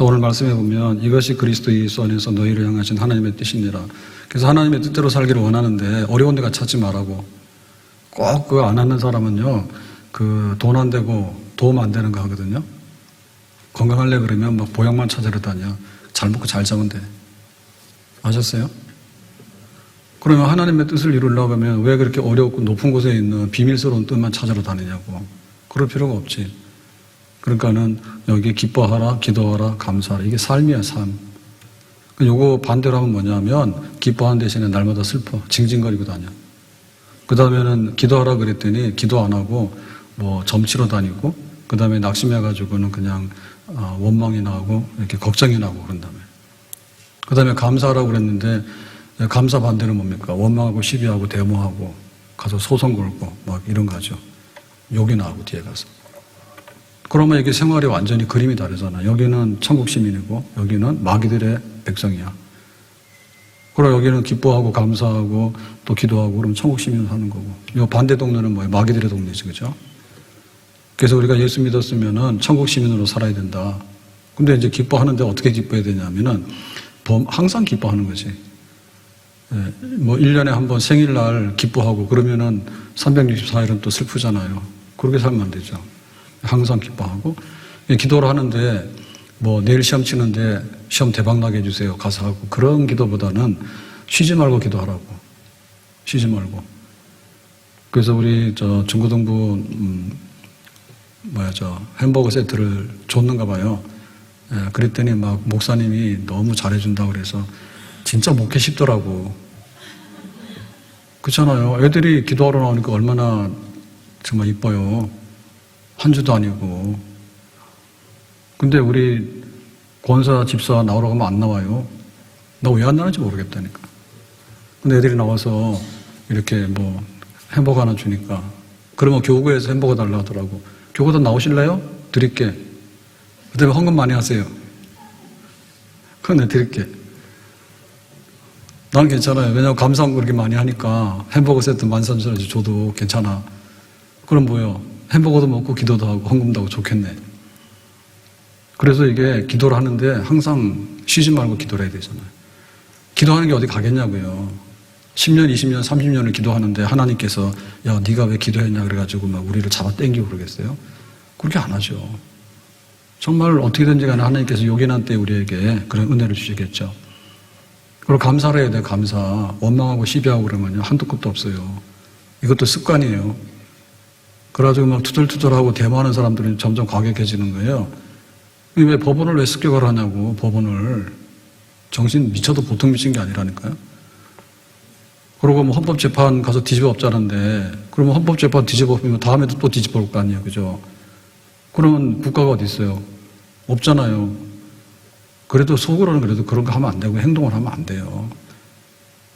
오늘 말씀해 보면 이것이 그리스도 예수 안에서 너희를 향하신 하나님의 뜻이니라. 그래서 하나님의 뜻대로 살기를 원하는데 어려운 데가 찾지 말라고. 꼭 그거 안 하는 사람은요, 그 돈 안 되고 도움 안 되는 거 하거든요. 건강하려 그러면 막 보약만 찾으러 다녀. 잘 먹고 잘 자면 돼. 아셨어요? 그러면 하나님의 뜻을 이루려고 하면 왜 그렇게 어렵고 높은 곳에 있는 비밀스러운 뜻만 찾으러 다니냐고. 그럴 필요가 없지. 그러니까는 여기 기뻐하라, 기도하라, 감사하라. 이게 삶이야, 삶. 요거 반대로 하면 뭐냐면 기뻐하는 대신에 날마다 슬퍼. 징징거리고 다녀. 그 다음에는 기도하라 그랬더니 기도 안 하고 뭐 점치러 다니고 그 다음에 낙심해가지고는 그냥 원망이 나고 이렇게 걱정이 나고 그런 다음에 그 다음에 감사하라고 그랬는데 감사 반대는 뭡니까? 원망하고 시비하고 데모하고 가서 소송 걸고 막 이런 거 하죠. 욕이 나고 뒤에 가서. 그러면 이게 생활이 완전히 그림이 다르잖아. 여기는 천국 시민이고 여기는 마귀들의 백성이야. 그리고 여기는 기뻐하고 감사하고 또 기도하고 그러면 천국 시민으로 사는 거고. 이 반대 동네는 뭐예요? 마귀들의 동네지, 그죠? 그래서 우리가 예수 믿었으면은 천국 시민으로 살아야 된다. 근데 이제 기뻐하는데 어떻게 기뻐해야 되냐면은 항상 기뻐하는 거지. 뭐 1년에 한 번 생일날 기뻐하고 그러면은 364일은 또 슬프잖아요. 그렇게 살면 안 되죠. 항상 기뻐하고 기도를 하는데 뭐 내일 시험 치는데 시험 대박 나게 해주세요 가서 하고 그런 기도보다는 쉬지 말고 기도하라고. 쉬지 말고. 그래서 우리 중고등부 햄버거 세트를 줬는가 봐요. 그랬더니 막 목사님이 너무 잘해준다고 그래서 진짜 먹기 쉽더라고. 그렇잖아요. 애들이 기도하러 나오니까 얼마나 정말 이뻐요. 한 주도 아니고. 근데 우리 권사 집사 나오라고 하면 안 나와요. 나 왜 안 나오는지 모르겠다니까. 근데 애들이 나와서 이렇게 뭐 햄버거 하나 주니까 그러면 교구에서 햄버거 달라 하더라고. 교구도 나오실래요? 드릴게. 그다음에 헌금 많이 하세요. 그건 내가 드릴게. 나는 괜찮아요. 왜냐하면 감사한 거 그렇게 많이 하니까 햄버거 세트 13,000원짜리 줘도 괜찮아. 그럼 뭐예요? 햄버거도 먹고 기도도 하고 헌금도 하고 좋겠네. 그래서 이게 기도를 하는데 항상 쉬지 말고 기도를 해야 되잖아요. 기도하는 게 어디 가겠냐고요. 10년, 20년, 30년을 기도하는데 하나님께서 야 네가 왜 기도했냐 그래가지고 막 우리를 잡아 당기고 그러겠어요? 그렇게 안 하죠. 정말 어떻게든지 간에 하나님께서 요긴한 때 우리에게 그런 은혜를 주시겠죠. 그리고 감사를 해야 돼요. 감사. 원망하고 시비하고 그러면요 한도 끝도 없어요. 이것도 습관이에요. 그래가지고 막 투덜투덜하고 데모하는 사람들은 점점 과격해지는 거예요. 왜 법원을 왜 습격을 하냐고. 법원을. 정신 미쳐도 보통 미친 게 아니라니까요. 그러고 뭐 헌법재판 가서 뒤집어 엎자는데 그러면 헌법재판 뒤집어 엎으면 다음에도 또 뒤집어 올 거 아니에요. 그죠? 그러면 국가가 어디 있어요? 없잖아요. 그래도 속으로는 그래도 그런 거 하면 안 되고 행동을 하면 안 돼요.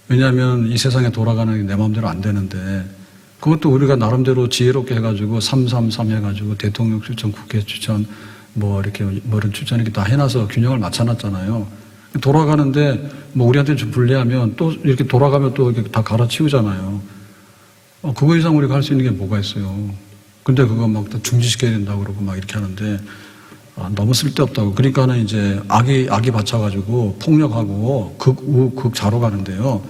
왜냐하면 이 세상에 돌아가는 게 내 마음대로 안 되는데 그것도 우리가 나름대로 지혜롭게 해가지고 333 해가지고 대통령 추천, 국회 추천 뭐 이렇게 뭐런 추천 이렇게 다 해놔서 균형을 맞춰놨잖아요. 돌아가는데 뭐 우리한테 좀 불리하면 또 이렇게 돌아가면 또 이렇게 다 갈아치우잖아요. 그거 이상 우리가 할 수 있는 게 뭐가 있어요. 근데 그거 막 다 중지시켜야 된다고 그러고 막 이렇게 하는데 너무 쓸데없다고. 그러니까는 이제 악이 받쳐가지고 폭력하고 극자로 가는데요.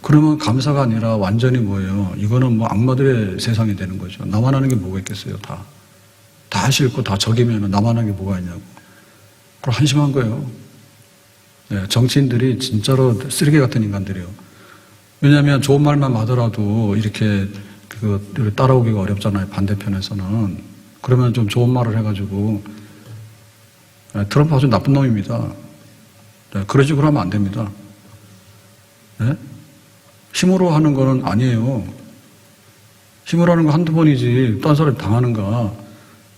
그러면 감사가 아니라 완전히 뭐예요. 이거는 뭐 악마들의 세상이 되는 거죠. 나만 하는 게 뭐가 있겠어요. 다 싫고 다 적이면 나만 하는 게 뭐가 있냐고. 그럼 한심한 거예요. 네, 정치인들이 진짜로 쓰레기 같은 인간들이에요. 왜냐하면 좋은 말만 하더라도 이렇게 따라오기가 어렵잖아요. 반대편에서는. 그러면 좀 좋은 말을 해가지고 트럼프 아주 나쁜 놈입니다. 네, 그런 식으로 하면 안 됩니다. 네? 힘으로 하는 거는 아니에요. 힘으로 하는 거 한두 번이지 딴 사람이 당하는가.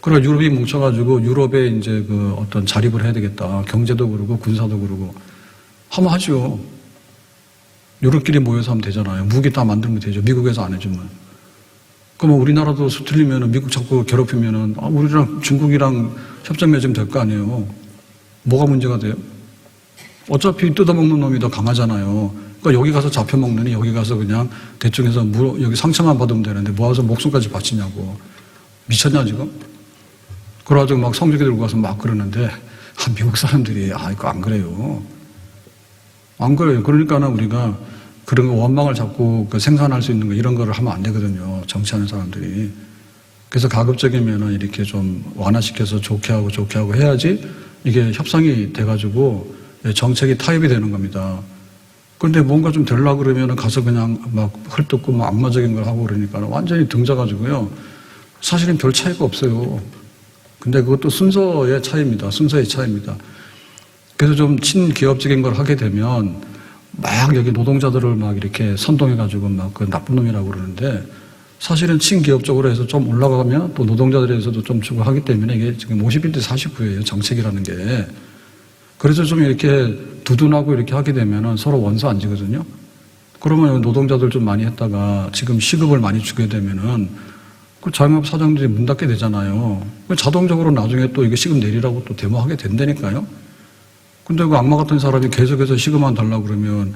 그러니까 유럽이 뭉쳐가지고 유럽에 이제 그 어떤 자립을 해야 되겠다. 경제도 그러고 군사도 그러고 하면 하죠. 유럽끼리 모여서 하면 되잖아요. 무기 다 만들면 되죠. 미국에서 안 해주면. 그러면 우리나라도 수틀리면 미국 자꾸 괴롭히면은 우리랑 중국이랑 협정 맺으면 될 거 아니에요. 뭐가 문제가 돼요? 어차피 뜯어먹는 놈이 더 강하잖아요. 그러니까 여기 가서 잡혀먹느니 여기 가서 그냥 대충 해서 여기 상처만 받으면 되는데 모아서 목숨까지 바치냐고. 미쳤냐 지금? 그래가지고 막 성주기 들고 가서 막 그러는데 미국 사람들이, 이거 안 그래요. 안 그래요. 그러니까는 우리가 그런 거 원망을 자꾸 생산할 수 있는 거 이런 거를 하면 안 되거든요. 정치하는 사람들이. 그래서 가급적이면은 이렇게 좀 완화시켜서 좋게 하고 해야지 이게 협상이 돼가지고 정책이 타협이 되는 겁니다. 그런데 뭔가 좀 되려고 그러면은 가서 그냥 막 헐뜯고 막 악마적인 걸 하고 그러니까 완전히 등져가지고요. 사실은 별 차이가 없어요. 근데 그것도 순서의 차이입니다. 순서의 차이입니다. 그래서 좀 친기업적인 걸 하게 되면 막 여기 노동자들을 막 이렇게 선동해가지고 막 그 나쁜 놈이라고 그러는데 사실은 친기업적으로 해서 좀 올라가면 또 노동자들에서도 좀 주고 하기 때문에 이게 지금 51대 49예요. 정책이라는 게. 그래서 좀 이렇게 두둔하고 이렇게 하게 되면은 서로 원수 안 지거든요. 그러면 노동자들 좀 많이 했다가 지금 시급을 많이 주게 되면은 그 자영업 사장들이 문 닫게 되잖아요. 자동적으로 나중에 또 이게 시급 내리라고 또 데모하게 된다니까요. 근데 그 악마 같은 사람이 계속해서 시급만 달라고 그러면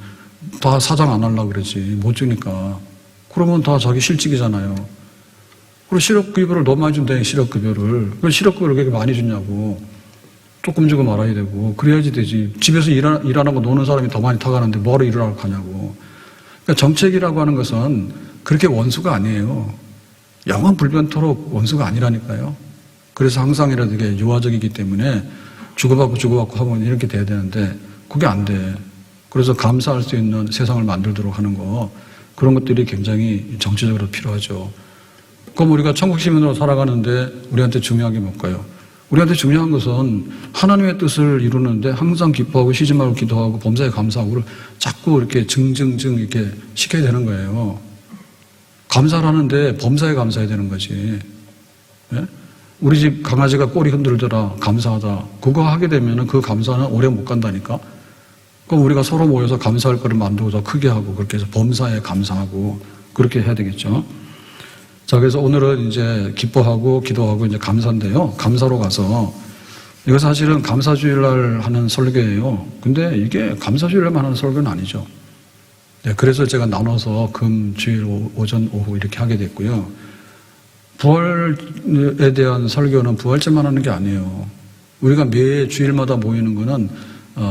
다 사장 안 하려고 그러지. 못 주니까. 그러면 다 자기 실직이잖아요. 그리고 실업급여를 너무 많이 준다니, 실업급여를. 왜 실업급여를 그렇게 많이 주냐고. 조금 주고 말아야 되고. 그래야지 되지. 집에서 일 안 하고 노는 사람이 더 많이 타가는데 뭐하러 일을 하고 가냐고. 그러니까 정책이라고 하는 것은 그렇게 원수가 아니에요. 영원 불변토록 원수가 아니라니까요. 그래서 항상 이렇게 유화적이기 때문에 주고받고 하면 이렇게 돼야 되는데 그게 안 돼. 그래서 감사할 수 있는 세상을 만들도록 하는 거 그런 것들이 굉장히 정치적으로 필요하죠. 그럼 우리가 천국 시민으로 살아가는데 우리한테 중요한 게 뭘까요? 우리한테 중요한 것은 하나님의 뜻을 이루는데 항상 기뻐하고 쉬지 말고 기도하고 범사에 감사하고를 자꾸 이렇게 증증증 이렇게 시켜야 되는 거예요. 감사를 하는데 범사에 감사해야 되는 거지. 예? 우리 집 강아지가 꼬리 흔들더라 감사하다. 그거 하게 되면 그 감사는 오래 못 간다니까. 그럼 우리가 서로 모여서 감사할 거를 만들고 더 크게 하고 그렇게 해서 범사에 감사하고 그렇게 해야 되겠죠. 자, 그래서 오늘은 이제 기뻐하고 기도하고 이제 감사인데요. 감사로 가서 이거 사실은 감사주일날 하는 설교예요. 근데 이게 감사주일날만 하는 설교는 아니죠. 네, 그래서 제가 나눠서 금, 주일, 오전, 오후 이렇게 하게 됐고요. 부활에 대한 설교는 부활절만 하는 게 아니에요. 우리가 매 주일마다 모이는 거는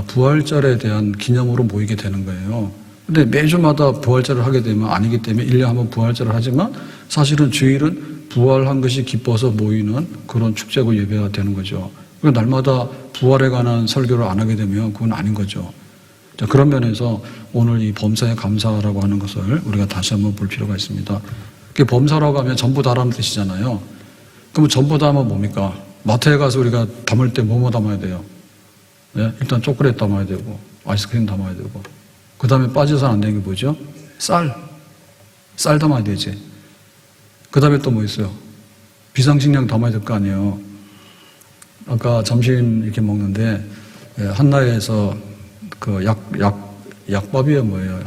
부활절에 대한 기념으로 모이게 되는 거예요. 근데 매주마다 부활절을 하게 되면 아니기 때문에 1년에 한 번 부활절을 하지만 사실은 주일은 부활한 것이 기뻐서 모이는 그런 축제고 예배가 되는 거죠. 그러니까 날마다 부활에 관한 설교를 안 하게 되면 그건 아닌 거죠. 자, 그런 면에서 오늘 이 범사에 감사라고 하는 것을 우리가 다시 한번 볼 필요가 있습니다. 그게 범사라고 하면 전부 다라는 뜻이잖아요. 그럼 전부 다 하면 뭡니까? 마트에 가서 우리가 담을 때 뭐뭐 담아야 돼요? 네? 일단 초콜릿 담아야 되고 아이스크림 담아야 되고 그 다음에 빠져서는 안 되는 게 뭐죠? 쌀 담아야 되지. 그 다음에 또 뭐 있어요? 비상식량 담아야 될 거 아니에요. 아까 점심 이렇게 먹는데 한나에서 그 약밥이에요 뭐예요?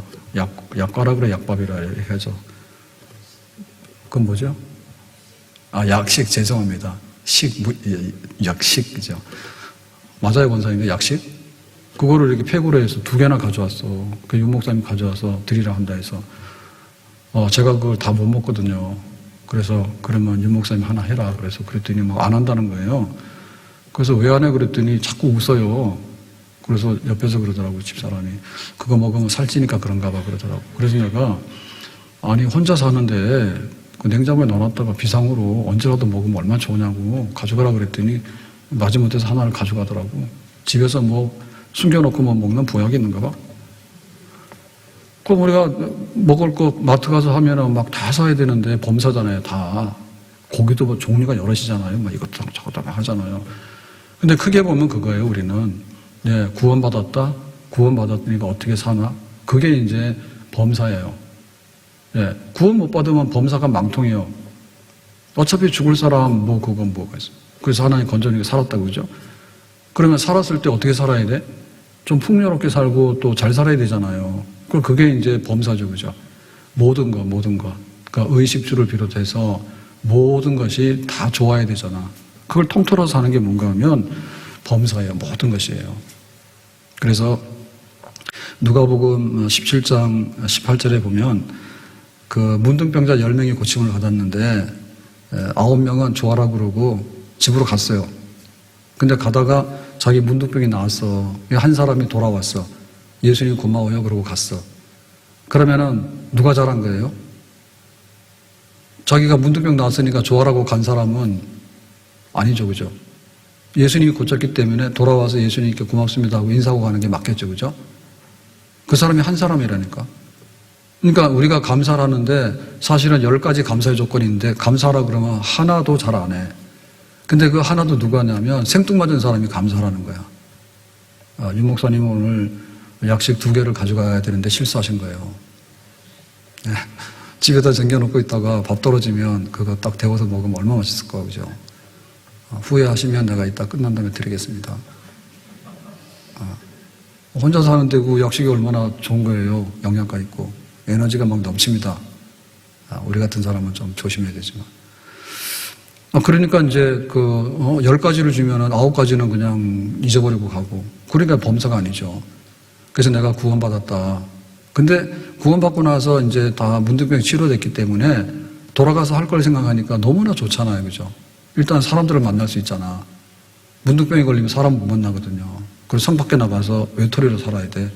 약과라 그래 약밥이라 이렇게 하죠. 그건 뭐죠? 약식 죄송합니다. 약식 그죠? 맞아요 권사님들 약식? 그거를 이렇게 팩으로 해서 2개나 가져왔어. 그 윤목사님 가져와서 드리라 한다 해서 제가 그걸 다 못 먹거든요. 그래서 그러면 윤목사님 하나 해라. 그래서 그랬더니 막 안 한다는 거예요. 그래서 왜 안 해? 그랬더니 자꾸 웃어요. 그래서 옆에서 그러더라고요, 집사람이. 그거 먹으면 살찌니까 그런가 봐, 그러더라고요. 그래서 내가, 아니, 혼자 사는데, 그 냉장고에 넣어놨다가 비상으로 언제라도 먹으면 얼마나 좋으냐고 가져가라 그랬더니, 마지못해서 하나를 가져가더라고. 집에서 뭐, 숨겨놓고만 먹는 보약이 있는가 봐. 그럼 우리가 먹을 거 마트 가서 하면은 막 다 사야 되는데, 범사잖아요, 다. 고기도 뭐 종류가 여럿이잖아요. 막 이것도 저것도 막 하잖아요. 근데 크게 보면 그거예요, 우리는. 네, 구원받았다? 구원받았으니까 어떻게 사나? 그게 이제 범사예요. 네, 구원 못 받으면 범사가 망통이에요. 어차피 죽을 사람, 뭐, 그건 뭐가 있어. 그래서 하나님 건져내게 살았다고, 그죠? 그러면 살았을 때 어떻게 살아야 돼? 좀 풍요롭게 살고 또 잘 살아야 되잖아요. 그게 이제 범사죠, 그죠? 모든 것. 그러니까 의식주를 비롯해서 모든 것이 다 좋아야 되잖아. 그걸 통틀어서 하는 게 뭔가 하면 범사예요. 모든 것이에요. 그래서 누가복음 17장 18절에 보면 그 문둥병자 10명이 고침을 받았는데 9명은 좋아라 그러고 집으로 갔어요. 근데 가다가 자기 문둥병이 나왔어. 한 사람이 돌아왔어. 예수님 고마워요. 그러고 갔어. 그러면은 누가 잘한 거예요? 자기가 문둥병 나왔으니까 좋아라고 간 사람은 아니죠. 그죠? 예수님이 고쳤기 때문에 돌아와서 예수님께 고맙습니다 하고 인사하고 가는 게 맞겠죠. 그죠? 그 사람이 한 사람이라니까. 그러니까 우리가 감사를 하는데 사실은 10가지 감사의 조건이 있는데 감사하라 그러면 하나도 잘 안 해. 근데 그 하나도 누가 하냐면 생뚱맞은 사람이 감사하라는 거야. 윤 목사님은 오늘 약식 2개를 가져가야 되는데 실수하신 거예요. 네. 집에다 쟁겨놓고 있다가 밥 떨어지면 그거 딱 데워서 먹으면 얼마나 맛있을까, 그죠? 후회하시면 내가 이따 끝난 다음에 드리겠습니다. 혼자 사는데 그 약식이 얼마나 좋은 거예요. 영양가 있고. 에너지가 막 넘칩니다. 우리 같은 사람은 좀 조심해야 되지만. 그러니까 이제 10가지를 주면은 9가지는 그냥 잊어버리고 가고. 그러니까 범사가 아니죠. 그래서 내가 구원받았다. 근데 구원받고 나서 이제 다 문둥병이 치료됐기 때문에 돌아가서 할 걸 생각하니까 너무나 좋잖아요. 그죠? 일단 사람들을 만날 수 있잖아. 문둥병이 걸리면 사람 못 만나거든요. 그래서 성 밖에 나가서 외톨이로 살아야 돼.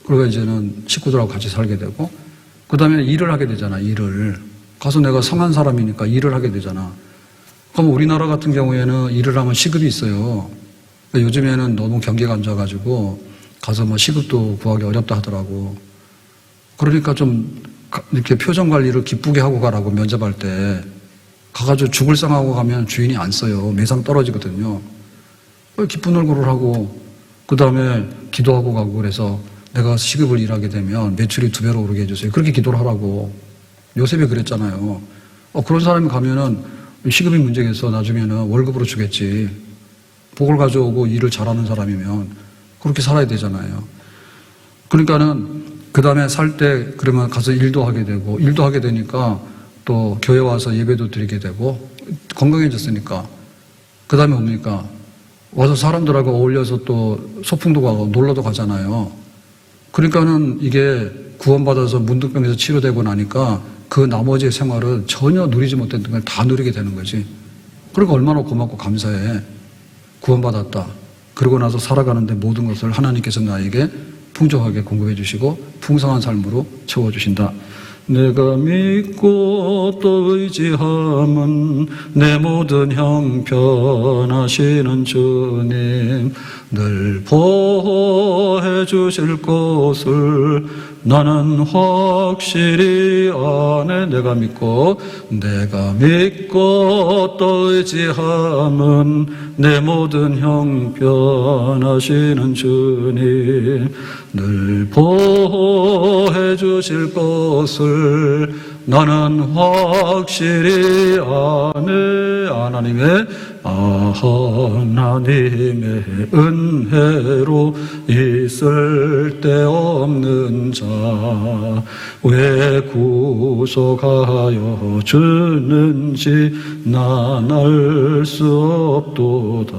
그러고 이제는 식구들하고 같이 살게 되고, 그 다음에 일을 하게 되잖아, 일을. 가서 내가 성한 사람이니까 일을 하게 되잖아. 그럼 우리나라 같은 경우에는 일을 하면 시급이 있어요. 그러니까 요즘에는 너무 경기가 안 좋아가지고 가서 뭐 시급도 구하기 어렵다 하더라고. 그러니까 좀 이렇게 표정 관리를 기쁘게 하고 가라고 면접할 때 가가지고 죽을 상하고 가면 주인이 안 써요. 매상 떨어지거든요. 기쁜 얼굴을 하고 그 다음에 기도하고 가고 그래서 내가 시급을 일하게 되면 매출이 2배로 오르게 해주세요. 그렇게 기도를 하라고. 요셉이 그랬잖아요. 그런 사람이 가면은 시급이 문제겠어. 나중에는 월급으로 주겠지. 복을 가져오고 일을 잘하는 사람이면 그렇게 살아야 되잖아요. 그러니까는 그 다음에 살 때 그러면 가서 일도 하게 되고 일도 하게 되니까 또 교회 와서 예배도 드리게 되고 건강해졌으니까 그 다음에 뭡니까? 와서 사람들하고 어울려서 또 소풍도 가고 놀러도 가잖아요. 그러니까는 이게 구원받아서 문둥병에서 치료되고 나니까 그 나머지 생활은 전혀 누리지 못했던 걸 다 누리게 되는 거지. 그러니까 얼마나 고맙고 감사해. 구원받았다. 그러고 나서 살아가는데 모든 것을 하나님께서 나에게 풍족하게 공급해 주시고 풍성한 삶으로 채워주신다. 내가 믿고 또 의지함은 내 모든 형편하시는 주님 늘 보호해 주실 것을 나는 확실히 아네. 내가 믿고 또 의지함은 내 모든 형편하시는 주님 늘 보호해 주실 것을 나는 확실히 아네. 하나님의 은혜로 있을 데 없는 자 왜 구속하여 주는지 난 알 수 없도다.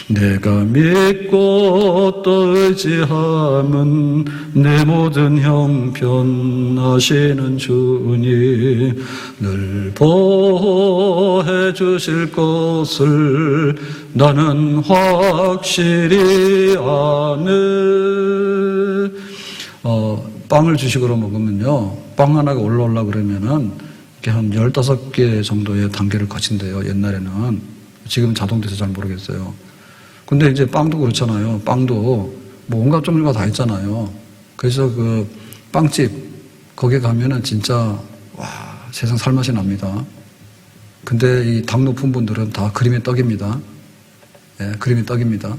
내가 믿고 또 의지함은 내 모든 형편하시는 주님 늘 보호해 주실 것을 나는 확실히 아네. 빵을 주식으로 먹으면요, 빵 하나가 올라오려고 그러면은 이렇게 한 15개 정도의 단계를 거친대요. 옛날에는. 지금은 자동돼서 잘 모르겠어요. 근데 이제 빵도 그렇잖아요. 빵도 뭐 온갖 종류가 다 있잖아요. 그래서 그 빵집 거기 가면은 진짜 와, 세상 살맛이 납니다. 근데 이 당 높은 분들은 다 그림의 떡입니다. 예, 그림의 떡입니다.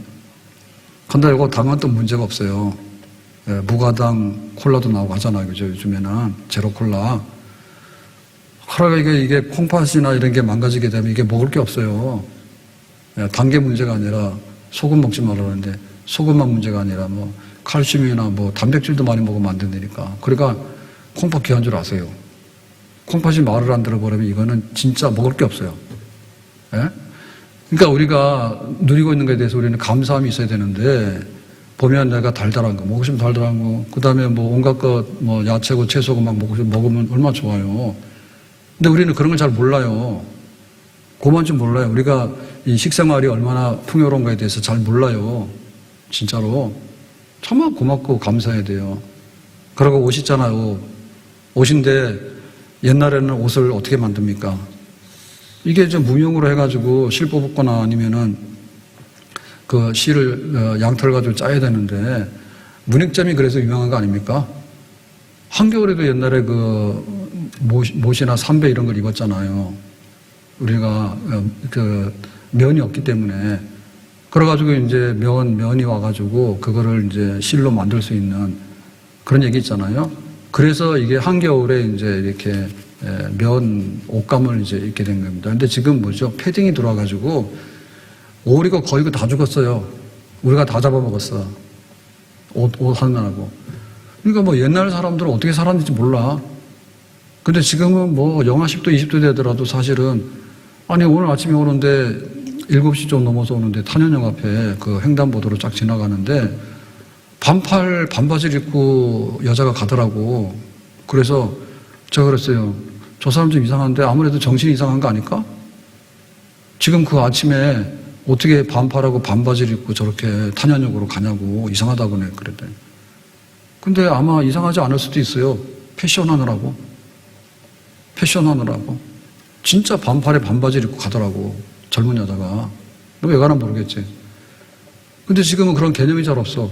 근데 이거 당은 또 문제가 없어요. 예, 무가당 콜라도 나오고 하잖아요. 그죠? 요즘에는 제로 콜라. 그러니까 이게 콩팥이나 이런 게 망가지게 되면 이게 먹을 게 없어요. 예, 단계 문제가 아니라 소금 먹지 말라는데 소금만 문제가 아니라 뭐 칼슘이나 뭐 단백질도 많이 먹으면 안 된다니까. 그러니까 콩팥 귀한 줄 아세요. 콩팥이 말을 안 들어버리면 이거는 진짜 먹을 게 없어요. 예? 그러니까 우리가 누리고 있는 것에 대해서 우리는 감사함이 있어야 되는데, 보면 내가 달달한 거, 먹고 싶으면 달달한 거, 그 다음에 뭐 온갖 것, 뭐 야채고 채소고 막 먹으면 얼마나 좋아요. 근데 우리는 그런 걸 잘 몰라요. 그만 좀 몰라요. 우리가 이 식생활이 얼마나 풍요로운가에 대해서 잘 몰라요. 진짜로. 정말 고맙고 감사해야 돼요. 그러고 옷 있잖아요. 옷인데 옛날에는 옷을 어떻게 만듭니까? 이게 좀 무용으로 해가지고 실 뽑았거나 아니면은 그 실을 양털 가지고 짜야 되는데 문익점이 그래서 유명한 거 아닙니까? 한겨울에도 옛날에 그 못이나 삼배 이런 걸 입었잖아요. 우리가 그 면이 없기 때문에 그래가지고 이제 면이 와가지고 그거를 이제 실로 만들 수 있는 그런 얘기 있잖아요. 그래서 이게 한겨울에 이제 이렇게 면 옷감을 이제 입게 된 겁니다. 근데 지금 뭐죠? 패딩이 들어와가지고 오리가 거의 다 죽었어요. 우리가 다 잡아먹었어. 옷 하느라고. 그러니까 뭐 옛날 사람들은 어떻게 살았는지 몰라. 근데 지금은 뭐 영하 10도, 20도 되더라도 사실은 아니 오늘 아침에 오는데 7시 좀 넘어서 오는데 탄현역 앞에 그 횡단보도로 쫙 지나가는데 반팔 반바지를 입고 여자가 가더라고. 그래서 제가 그랬어요. 저 사람 좀 이상한데 아무래도 정신이 이상한 거 아닐까? 지금 그 아침에 어떻게 반팔하고 반바지를 입고 저렇게 탄현역으로 가냐고 이상하다고 그랬더니. 근데 아마 이상하지 않을 수도 있어요. 패션하느라고. 진짜 반팔에 반바지를 입고 가더라고. 젊은 여자가. 왜 가나 모르겠지. 근데 지금은 그런 개념이 잘 없어.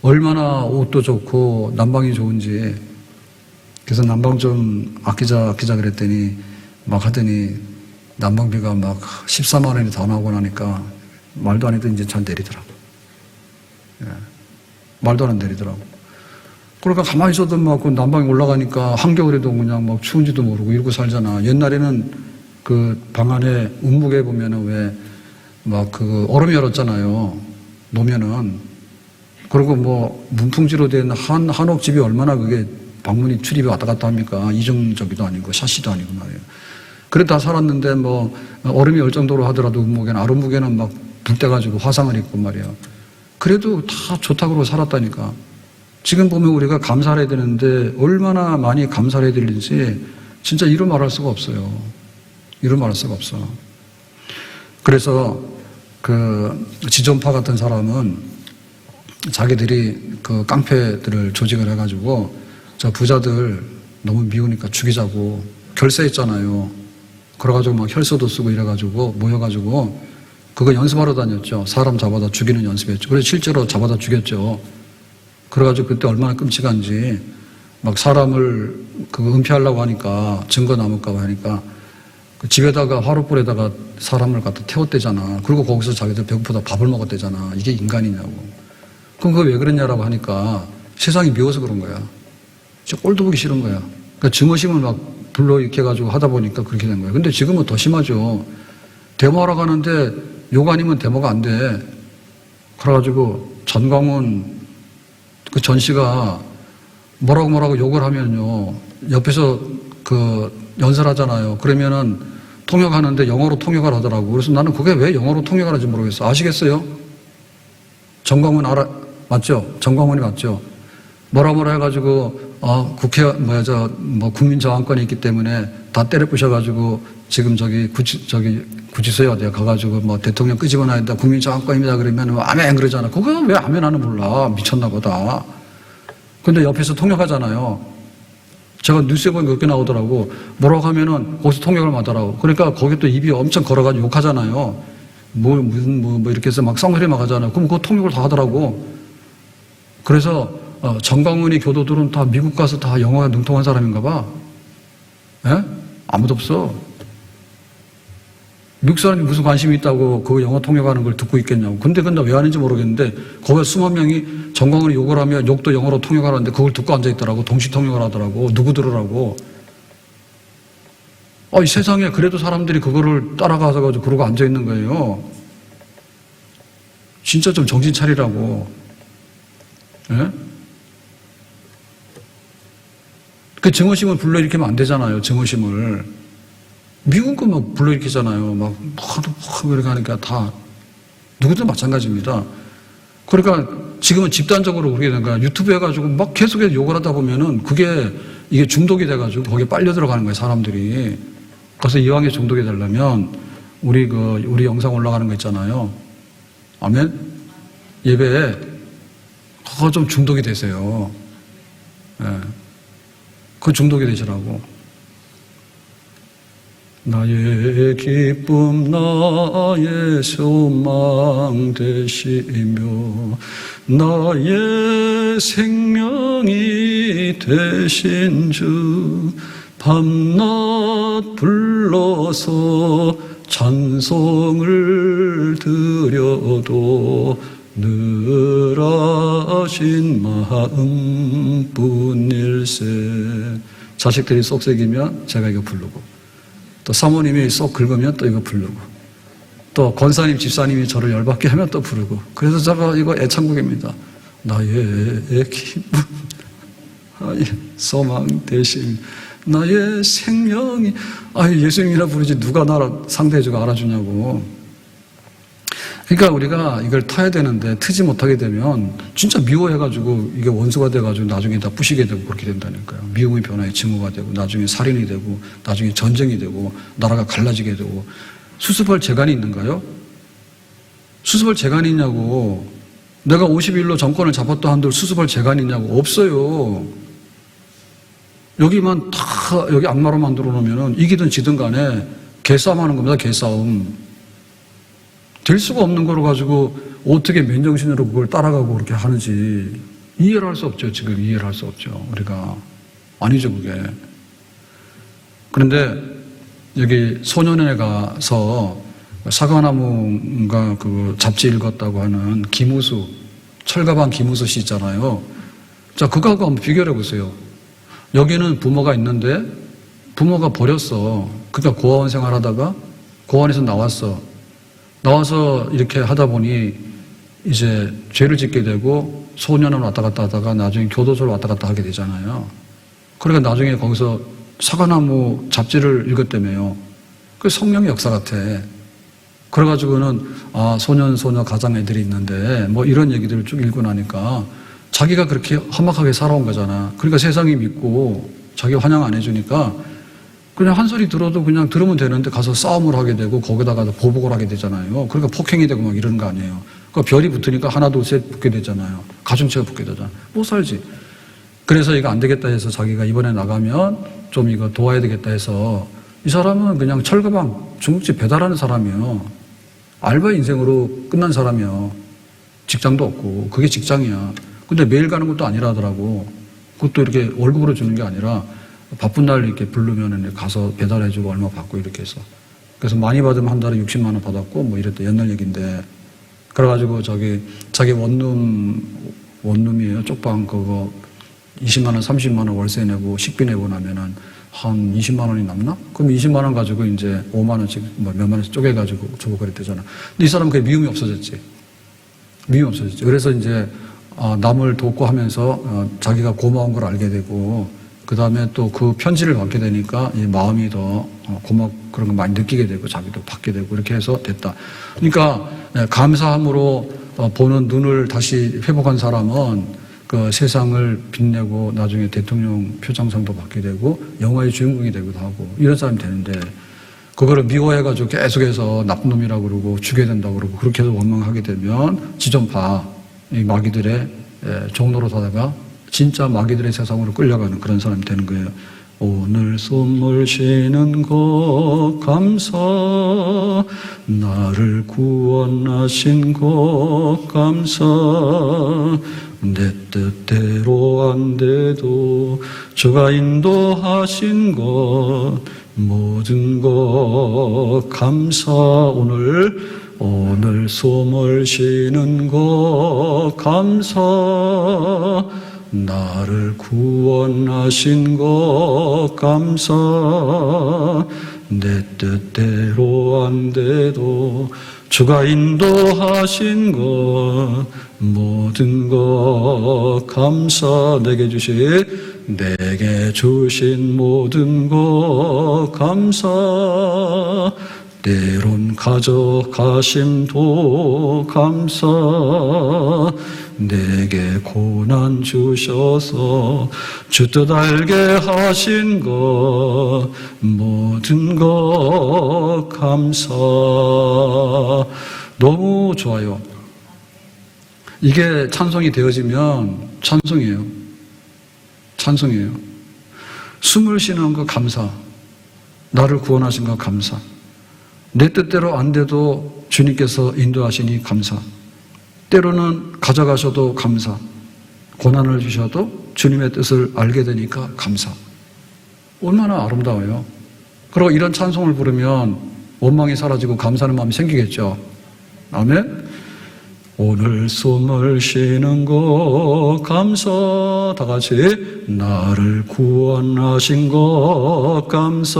얼마나 옷도 좋고 난방이 좋은지. 그래서 난방 좀 아끼자 그랬더니 막 하더니 난방비가 막 14만 원이 더 나오고 나니까 말도 안 해도 이제 잘 내리더라고. 예. 말도 안 내리더라고. 그러니까 가만히 있어도 막 그 난방이 올라가니까 한겨울에도 그냥 막 추운지도 모르고 이러고 살잖아. 옛날에는 그 방 안에 운목에 보면은 왜 막 그 얼음이 얼었잖아요. 놓으면은. 그리고 뭐 문풍지로 된 한옥집이 얼마나 그게 방문이 출입이 왔다 갔다 합니까? 이중저기도 아니고 샤시도 아니고 말이에요. 그래 다 살았는데 뭐 얼음이 얼 정도로 하더라도 운목에는 아랫목에는 막 불 떼가지고 화상을 입고 말이에요. 그래도 다 좋다고 그러고 살았다니까. 지금 보면 우리가 감사를 해야 되는데 얼마나 많이 감사를 해야 되는지 진짜 이루 말할 수가 없어요. 이루 말할 수가 없어. 그래서 그 지존파 같은 사람은 자기들이 그 깡패들을 조직을 해가지고 저 부자들 너무 미우니까 죽이자고 결세했잖아요. 그래가지고 막 혈서도 쓰고 이래가지고 모여가지고 그거 연습하러 다녔죠. 사람 잡아다 죽이는 연습했죠. 그래서 실제로 잡아다 죽였죠. 그래가지고 그때 얼마나 끔찍한지 막 사람을 그 은폐하려고 하니까 증거 남을까봐 하니까 그 집에다가 화롯불에다가 사람을 갖다 태웠대잖아. 그리고 거기서 자기들 배고프다 밥을 먹었대잖아. 이게 인간이냐고. 그럼 그거 왜 그랬냐라고 하니까 세상이 미워서 그런 거야. 진짜 꼴도 보기 싫은 거야. 그러니까 증오심을 막 불러 이렇게 해가지고 하다 보니까 그렇게 된 거야. 근데 지금은 더 심하죠. 데모하러 가는데 욕 아니면 데모가 안 돼. 그래가지고 전광훈 그 전 씨가 뭐라고 욕을 하면요. 옆에서 그 연설하잖아요. 그러면은 통역하는데 영어로 통역을 하더라고. 그래서 나는 그게 왜 영어로 통역을 하는지 모르겠어. 아시겠어요? 전광훈 맞죠? 전광훈이 맞죠? 뭐라 해가지고, 국민저항권이 있기 때문에 다 때려 부셔가지고 지금 구치소에 어디야 가가지고 뭐 대통령 끄집어놔야 된다. 국민저항권입니다. 그러면 아멘 그러잖아. 그거 왜 아멘 하는 몰라. 미쳤나 보다. 근데 옆에서 통역하잖아요. 제가 뉴스에 보니까 그렇게 나오더라고. 뭐라고 하면은 거기서 통역을 하더라고. 그러니까 거기 또 입이 엄청 걸어가지고 욕하잖아요. 뭐 이렇게 해서 막 쌍소리 막 하잖아요. 그럼 그거 통역을 다 하더라고. 그래서 전광훈이 교도들은 다 미국 가서 다 영어에 능통한 사람인가 봐. 예? 아무도 없어. 미국 사람이 무슨 관심이 있다고 그 영어 통역하는 걸 듣고 있겠냐고. 근데 왜 하는지 모르겠는데 거기에 수만 명이 전광훈이 욕을 하면 욕도 영어로 통역하라는데 그걸 듣고 앉아있더라고. 동시 통역을 하더라고. 누구 들으라고. 이 세상에 그래도 사람들이 그거를 따라가서 가지고 그러고 앉아있는 거예요. 진짜 좀 정신 차리라고. 예? 그 증오심을 불러일으키면 안 되잖아요. 증오심을. 미국은 막 불러일으키잖아요. 막 이렇게 하니까 다 누구든 마찬가지입니다. 그러니까 지금은 집단적으로 그렇게 된 거야. 유튜브 해가지고 막 계속해서 욕을 하다 보면은 이게 중독이 돼가지고 거기에 빨려 들어가는 거예요. 사람들이. 그래서 이왕에 중독이 되려면 우리 영상 올라가는 거 있잖아요. 아멘? 예배에 그거 좀 중독이 되세요. 예. 그 중독이 되시라고. 나의 기쁨 나의 소망 되시며 나의 생명이 되신 주 밤낮 불러서 찬송을 드려도 늘 하신 마음뿐일세. 자식들이 쏙 새기면 제가 이거 부르고, 또 사모님이 쏙 긁으면 또 이거 부르고, 또 권사님 집사님이 저를 열받게 하면 또 부르고. 그래서 제가 이거 애창곡입니다. 나의 기쁨 나의 소망 되심 나의 생명이. 예수님이라 부르지 누가 나를 상대해주고 알아주냐고. 그러니까 우리가 이걸 타야 되는데 트지 못하게 되면 진짜 미워해가지고 이게 원수가 돼가지고 나중에 다 부시게 되고 그렇게 된다니까요. 미움의 변화의 징후가 되고 나중에 살인이 되고 나중에 전쟁이 되고 나라가 갈라지게 되고. 수습할 재간이 있는가요? 수습할 재간이 있냐고. 내가 50일로 정권을 잡았다 한들 수습할 재간이 있냐고. 없어요. 여기만 다 여기 악마로 만들어 놓으면 이기든 지든 간에 개싸움 하는 겁니다. 개싸움. 될 수가 없는 거로 가지고 어떻게 맨정신으로 그걸 따라가고 그렇게 하는지 이해를 할 수 없죠. 지금 이해를 할 수 없죠. 우리가. 아니죠, 그게. 그런데 여기 소년원에 가서 사과나무가 그 잡지 읽었다고 하는 김우수, 철가방 김우수 씨 있잖아요. 자, 그거하고 한번 비교를 해보세요. 여기는 부모가 있는데 부모가 버렸어. 그러니까 고아원 생활하다가 고아원에서 나와서 이렇게 하다 보니 이제 죄를 짓게 되고 소년원 왔다 갔다 하다가 나중에 교도소를 왔다 갔다 하게 되잖아요. 그러니까 나중에 거기서 사과나무 잡지를 읽었다며요. 그 성령의 역사 같아. 그래가지고는 소녀 가장 애들이 있는데 뭐 이런 얘기들을 쭉 읽고 나니까 자기가 그렇게 험악하게 살아온 거잖아. 그러니까 세상이 믿고 자기 환영 안 해주니까 그냥 한 소리 들어도 그냥 들으면 되는데 가서 싸움을 하게 되고 거기다가 보복을 하게 되잖아요. 그러니까 폭행이 되고 막 이러는 거 아니에요. 그러니까 별이 붙으니까 하나 둘 셋 붙게 되잖아요. 가중치가 붙게 되잖아. 못 살지. 그래서 이거 안 되겠다 해서 자기가 이번에 나가면 좀 이거 도와야 되겠다 해서 이 사람은 그냥 철가방 중국집 배달하는 사람이에요. 알바 인생으로 끝난 사람이에요. 직장도 없고 그게 직장이야. 근데 매일 가는 것도 아니라더라고. 그것도 이렇게 월급으로 주는 게 아니라 바쁜 날 이렇게 부르면 가서 배달해주고 얼마 받고 이렇게 해서. 그래서 많이 받으면 한 달에 60만 원 받았고 뭐 이랬다. 옛날 얘기인데. 그래가지고 자기 원룸이에요. 쪽방 그거 20만 원, 30만 원 월세 내고 식비 내고 나면은 한 20만 원이 남나? 그럼 20만 원 가지고 이제 5만 원씩 뭐 몇만 원씩 쪼개가지고 주고 그랬대잖아. 근데 이 사람은 그게 미움이 없어졌지. 미움이 없어졌지. 그래서 이제 남을 돕고 하면서 자기가 고마운 걸 알게 되고 그 다음에 또 그 편지를 받게 되니까 이 마음이 더 그런 거 많이 느끼게 되고 자기도 받게 되고 이렇게 해서 됐다. 그러니까 감사함으로 보는 눈을 다시 회복한 사람은 그 세상을 빛내고 나중에 대통령 표창상도 받게 되고 영화의 주인공이 되기도 하고 이런 사람이 되는데 그거를 미워해가지고 계속해서 나쁜 놈이라고 그러고 죽여야 된다고 그러고 그렇게 해서 원망하게 되면 지좀 봐. 이 마귀들의 종로로 사다가 진짜 마귀들의 세상으로 끌려가는 그런 사람이 되는 거예요. 오늘 숨을 쉬는 것 감사 나를 구원하신 것 감사 내 뜻대로 안 돼도 주가 인도하신 것 모든 것 감사 오늘 숨을 쉬는 것 감사 나를 구원하신 것 감사 내 뜻대로 안 돼도 주가 인도하신 것 모든 것 감사 내게 주신 모든 것 감사 때론 가져가심도 감사 내게 고난 주셔서 주 뜻 알게 하신 것 모든 것 감사. 너무 좋아요. 이게 찬송이 되어지면 찬송이에요. 찬송이에요. 숨을 쉬는 거 감사. 나를 구원하신 거 감사. 내 뜻대로 안 돼도 주님께서 인도하시니 감사. 때로는 가져가셔도 감사. 고난을 주셔도 주님의 뜻을 알게 되니까 감사. 얼마나 아름다워요. 그리고 이런 찬송을 부르면 원망이 사라지고 감사하는 마음이 생기겠죠. 아멘. 오늘 숨을 쉬는 것 감사. 다 같이 나를 구원하신 것 감사.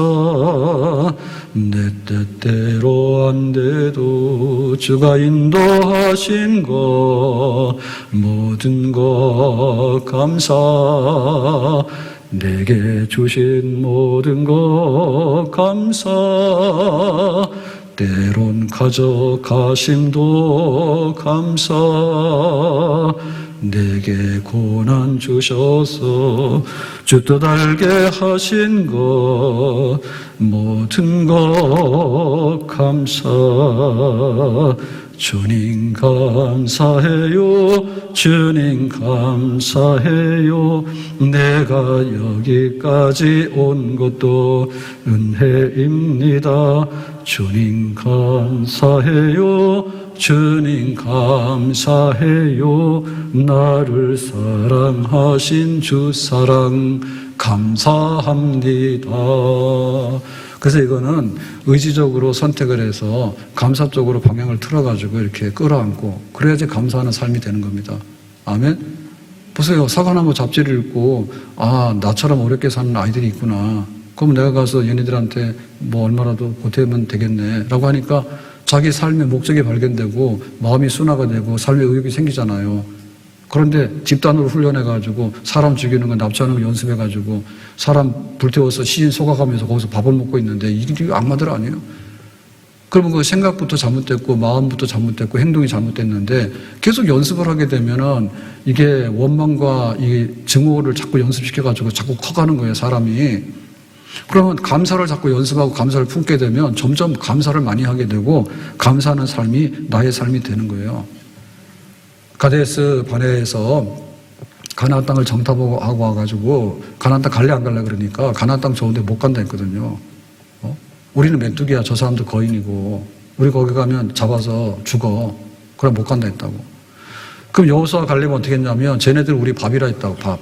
내 뜻대로 안 돼도 주가 인도하신 것 모든 것 감사. 내게 주신 모든 것 감사. 때론 가져가심도 감사. 내게 고난 주셔서 주 뜻 알게 하신 것 모든 것 감사. 주님 감사해요. 주님 감사해요. 내가 여기까지 온 것도 은혜입니다. 주님 감사해요. 주님 감사해요. 나를 사랑하신 주 사랑 감사합니다. 그래서 이거는 의지적으로 선택을 해서 감사 쪽으로 방향을 틀어가지고 이렇게 끌어안고 그래야지 감사하는 삶이 되는 겁니다. 아멘? 보세요. 사과나무 잡지를 읽고 아 나처럼 어렵게 사는 아이들이 있구나. 그럼 내가 가서 얘네들한테 뭐 얼마라도 보태면 되겠네 라고 하니까 자기 삶의 목적이 발견되고 마음이 순화가 되고 삶의 의욕이 생기잖아요. 그런데 집단으로 훈련해가지고 사람 죽이는 거 납치하는 거 연습해가지고 사람 불태워서 시신 속아가면서 거기서 밥을 먹고 있는데 이게 악마들 아니에요? 그러면 그 생각부터 잘못됐고 마음부터 잘못됐고 행동이 잘못됐는데 계속 연습을 하게 되면은 이게 원망과 이 증오를 자꾸 연습시켜가지고 자꾸 커가는 거예요, 사람이. 그러면 감사를 자꾸 연습하고 감사를 품게 되면 점점 감사를 많이 하게 되고 감사하는 삶이 나의 삶이 되는 거예요. 가데스 바네에서 가나안 땅을 정탐하고 와가지고 가나안 땅 갈래 안 갈래 그러니까 가나안 땅 좋은데 못 간다 했거든요. 우리는 메뚜기야. 저 사람도 거인이고 우리 거기 가면 잡아서 죽어. 그럼 못 간다 했다고. 그럼 여호수아 갈렙은 어떻게 했냐면 쟤네들 우리 밥이라 했다고. 밥.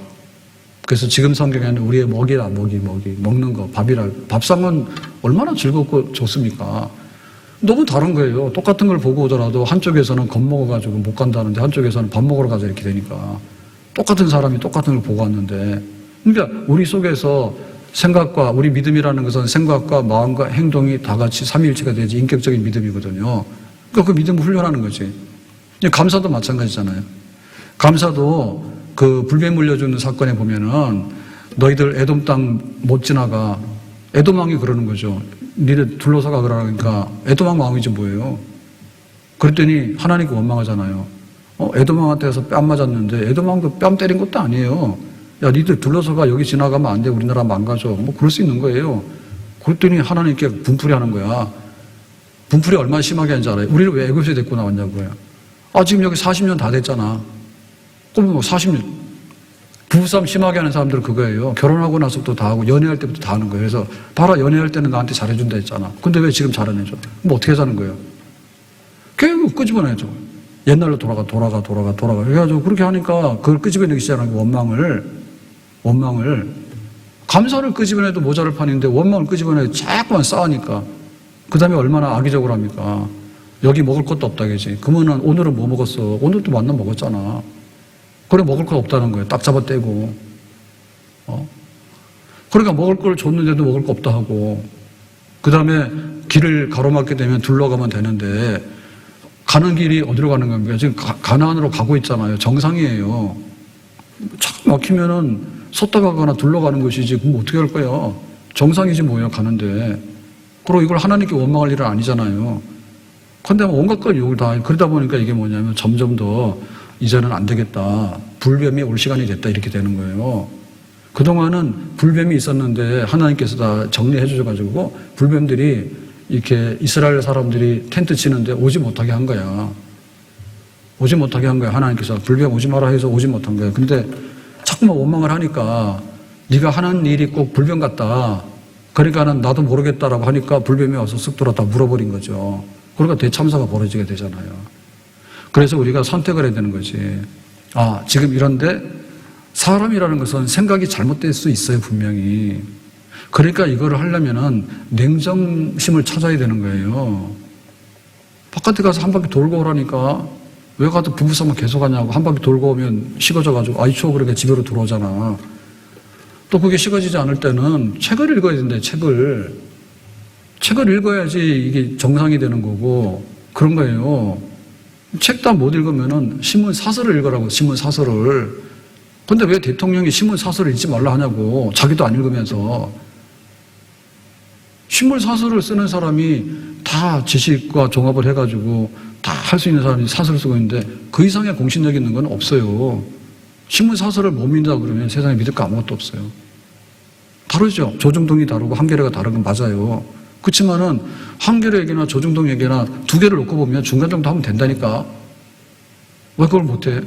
그래서 지금 성경에는 우리의 먹이라 먹이 먹는 거 밥이라. 밥상은 얼마나 즐겁고 좋습니까? 너무 다른 거예요. 똑같은 걸 보고 오더라도 한쪽에서는 겁먹어가지고 못 간다는데 한쪽에서는 밥 먹으러 가자 이렇게 되니까 똑같은 사람이 똑같은 걸 보고 왔는데 그러니까 우리 속에서 생각과 우리 믿음이라는 것은 생각과 마음과 행동이 다 같이 삼위일체가 되지 인격적인 믿음이거든요. 그러니까 그 믿음을 훈련하는 거지. 감사도 마찬가지잖아요. 감사도 그 불뱀 물려 죽는 사건에 보면은 너희들 에돔 땅 못 지나가. 에돔 왕이 그러는 거죠. 니네 둘러서가 그러니까 에돔 왕 마음이지 뭐예요. 그랬더니 하나님께 원망하잖아요. 에돔 왕한테 가서 뺨 맞았는데 에돔 왕도 뺨 때린 것도 아니에요. 야 니들 둘러서가 여기 지나가면 안 돼. 우리나라 망가져. 뭐 그럴 수 있는 거예요. 그랬더니 하나님께 분풀이 하는 거야. 분풀이 얼마나 심하게 하는지 알아요? 우리를 왜 애굽에서 데리고 나왔냐고요. 아 지금 여기 40년 다 됐잖아. 그럼 뭐 40년. 부부싸움 심하게 하는 사람들은 그거예요. 결혼하고 나서부터 다 하고 연애할 때부터 다 하는 거예요. 그래서 봐라 연애할 때는 나한테 잘해준다 했잖아. 근데 왜 지금 잘 안 해줘? 뭐 어떻게 사는 거예요? 결국 끄집어내죠. 옛날로 돌아가. 그래가지고 그렇게 하니까 그걸 끄집어내기 시작하는 거예요. 원망을. 감사를 끄집어내도 모자랄 판인데 원망을 끄집어내도 자꾸만 싸우니까 그 다음에 얼마나 악의적으로 합니까? 여기 먹을 것도 없다 그지? 그러면은 오늘은 뭐 먹었어? 오늘도 만나 먹었잖아. 그래 먹을 거 없다는 거예요. 딱 잡아 떼고. 그러니까 먹을 걸 줬는데도 먹을 거 없다 하고 그 다음에 길을 가로막게 되면 둘러가면 되는데 가는 길이 어디로 가는 겁니까? 지금 가나안으로 가고 있잖아요. 정상이에요. 차 막히면은 섰다 가거나 둘러가는 것이지 그럼 어떻게 할 거야? 정상이지 뭐예요 가는데. 그리고 이걸 하나님께 원망할 일은 아니잖아요. 근데 온갖 걸 욕을 다 그러다 보니까 이게 뭐냐면 점점 더 이제는 안 되겠다. 불뱀이 올 시간이 됐다. 이렇게 되는 거예요. 그동안은 불뱀이 있었는데 하나님께서 다 정리해 주셔가지고 불뱀들이 이렇게 이스라엘 사람들이 텐트 치는데 오지 못하게 한 거야. 오지 못하게 한 거야. 하나님께서 불뱀 오지 마라 해서 오지 못한 거야. 근데 자꾸만 원망을 하니까 네가 하는 일이 꼭 불뱀 같다. 그러니까는 나도 모르겠다라고 하니까 불뱀이 와서 쓱 돌아 다 물어버린 거죠. 그러니까 대참사가 벌어지게 되잖아요. 그래서 우리가 선택을 해야 되는 거지. 아, 지금 이런데 사람이라는 것은 생각이 잘못될 수 있어요, 분명히. 그러니까 이거를 하려면은 냉정심을 찾아야 되는 거예요. 바깥에 가서 한 바퀴 돌고 오라니까 왜 가도 부부싸움 계속 하냐고. 한 바퀴 돌고 오면 식어져가지고 아이 추워 그러니까 집으로 들어오잖아. 또 그게 식어지지 않을 때는 책을 읽어야 된다, 책을. 책을 읽어야지 이게 정상이 되는 거고 그런 거예요. 책도 못 읽으면은 신문 사설을 읽으라고, 신문 사설을. 근데 왜 대통령이 신문 사설을 읽지 말라 하냐고. 자기도 안 읽으면서. 신문 사설을 쓰는 사람이 다 지식과 종합을 해가지고 다 할 수 있는 사람이 사설을 쓰고 있는데 그 이상의 공신력 있는 건 없어요. 신문 사설을 못 믿는다 그러면 세상에 믿을 거 아무것도 없어요. 다르죠. 조중동이 다르고 한겨레가 다른 건 맞아요. 그렇지만은 한겨레 얘기나 조중동 얘기나 두 개를 놓고 보면 중간 정도 하면 된다니까. 왜 그걸 못해?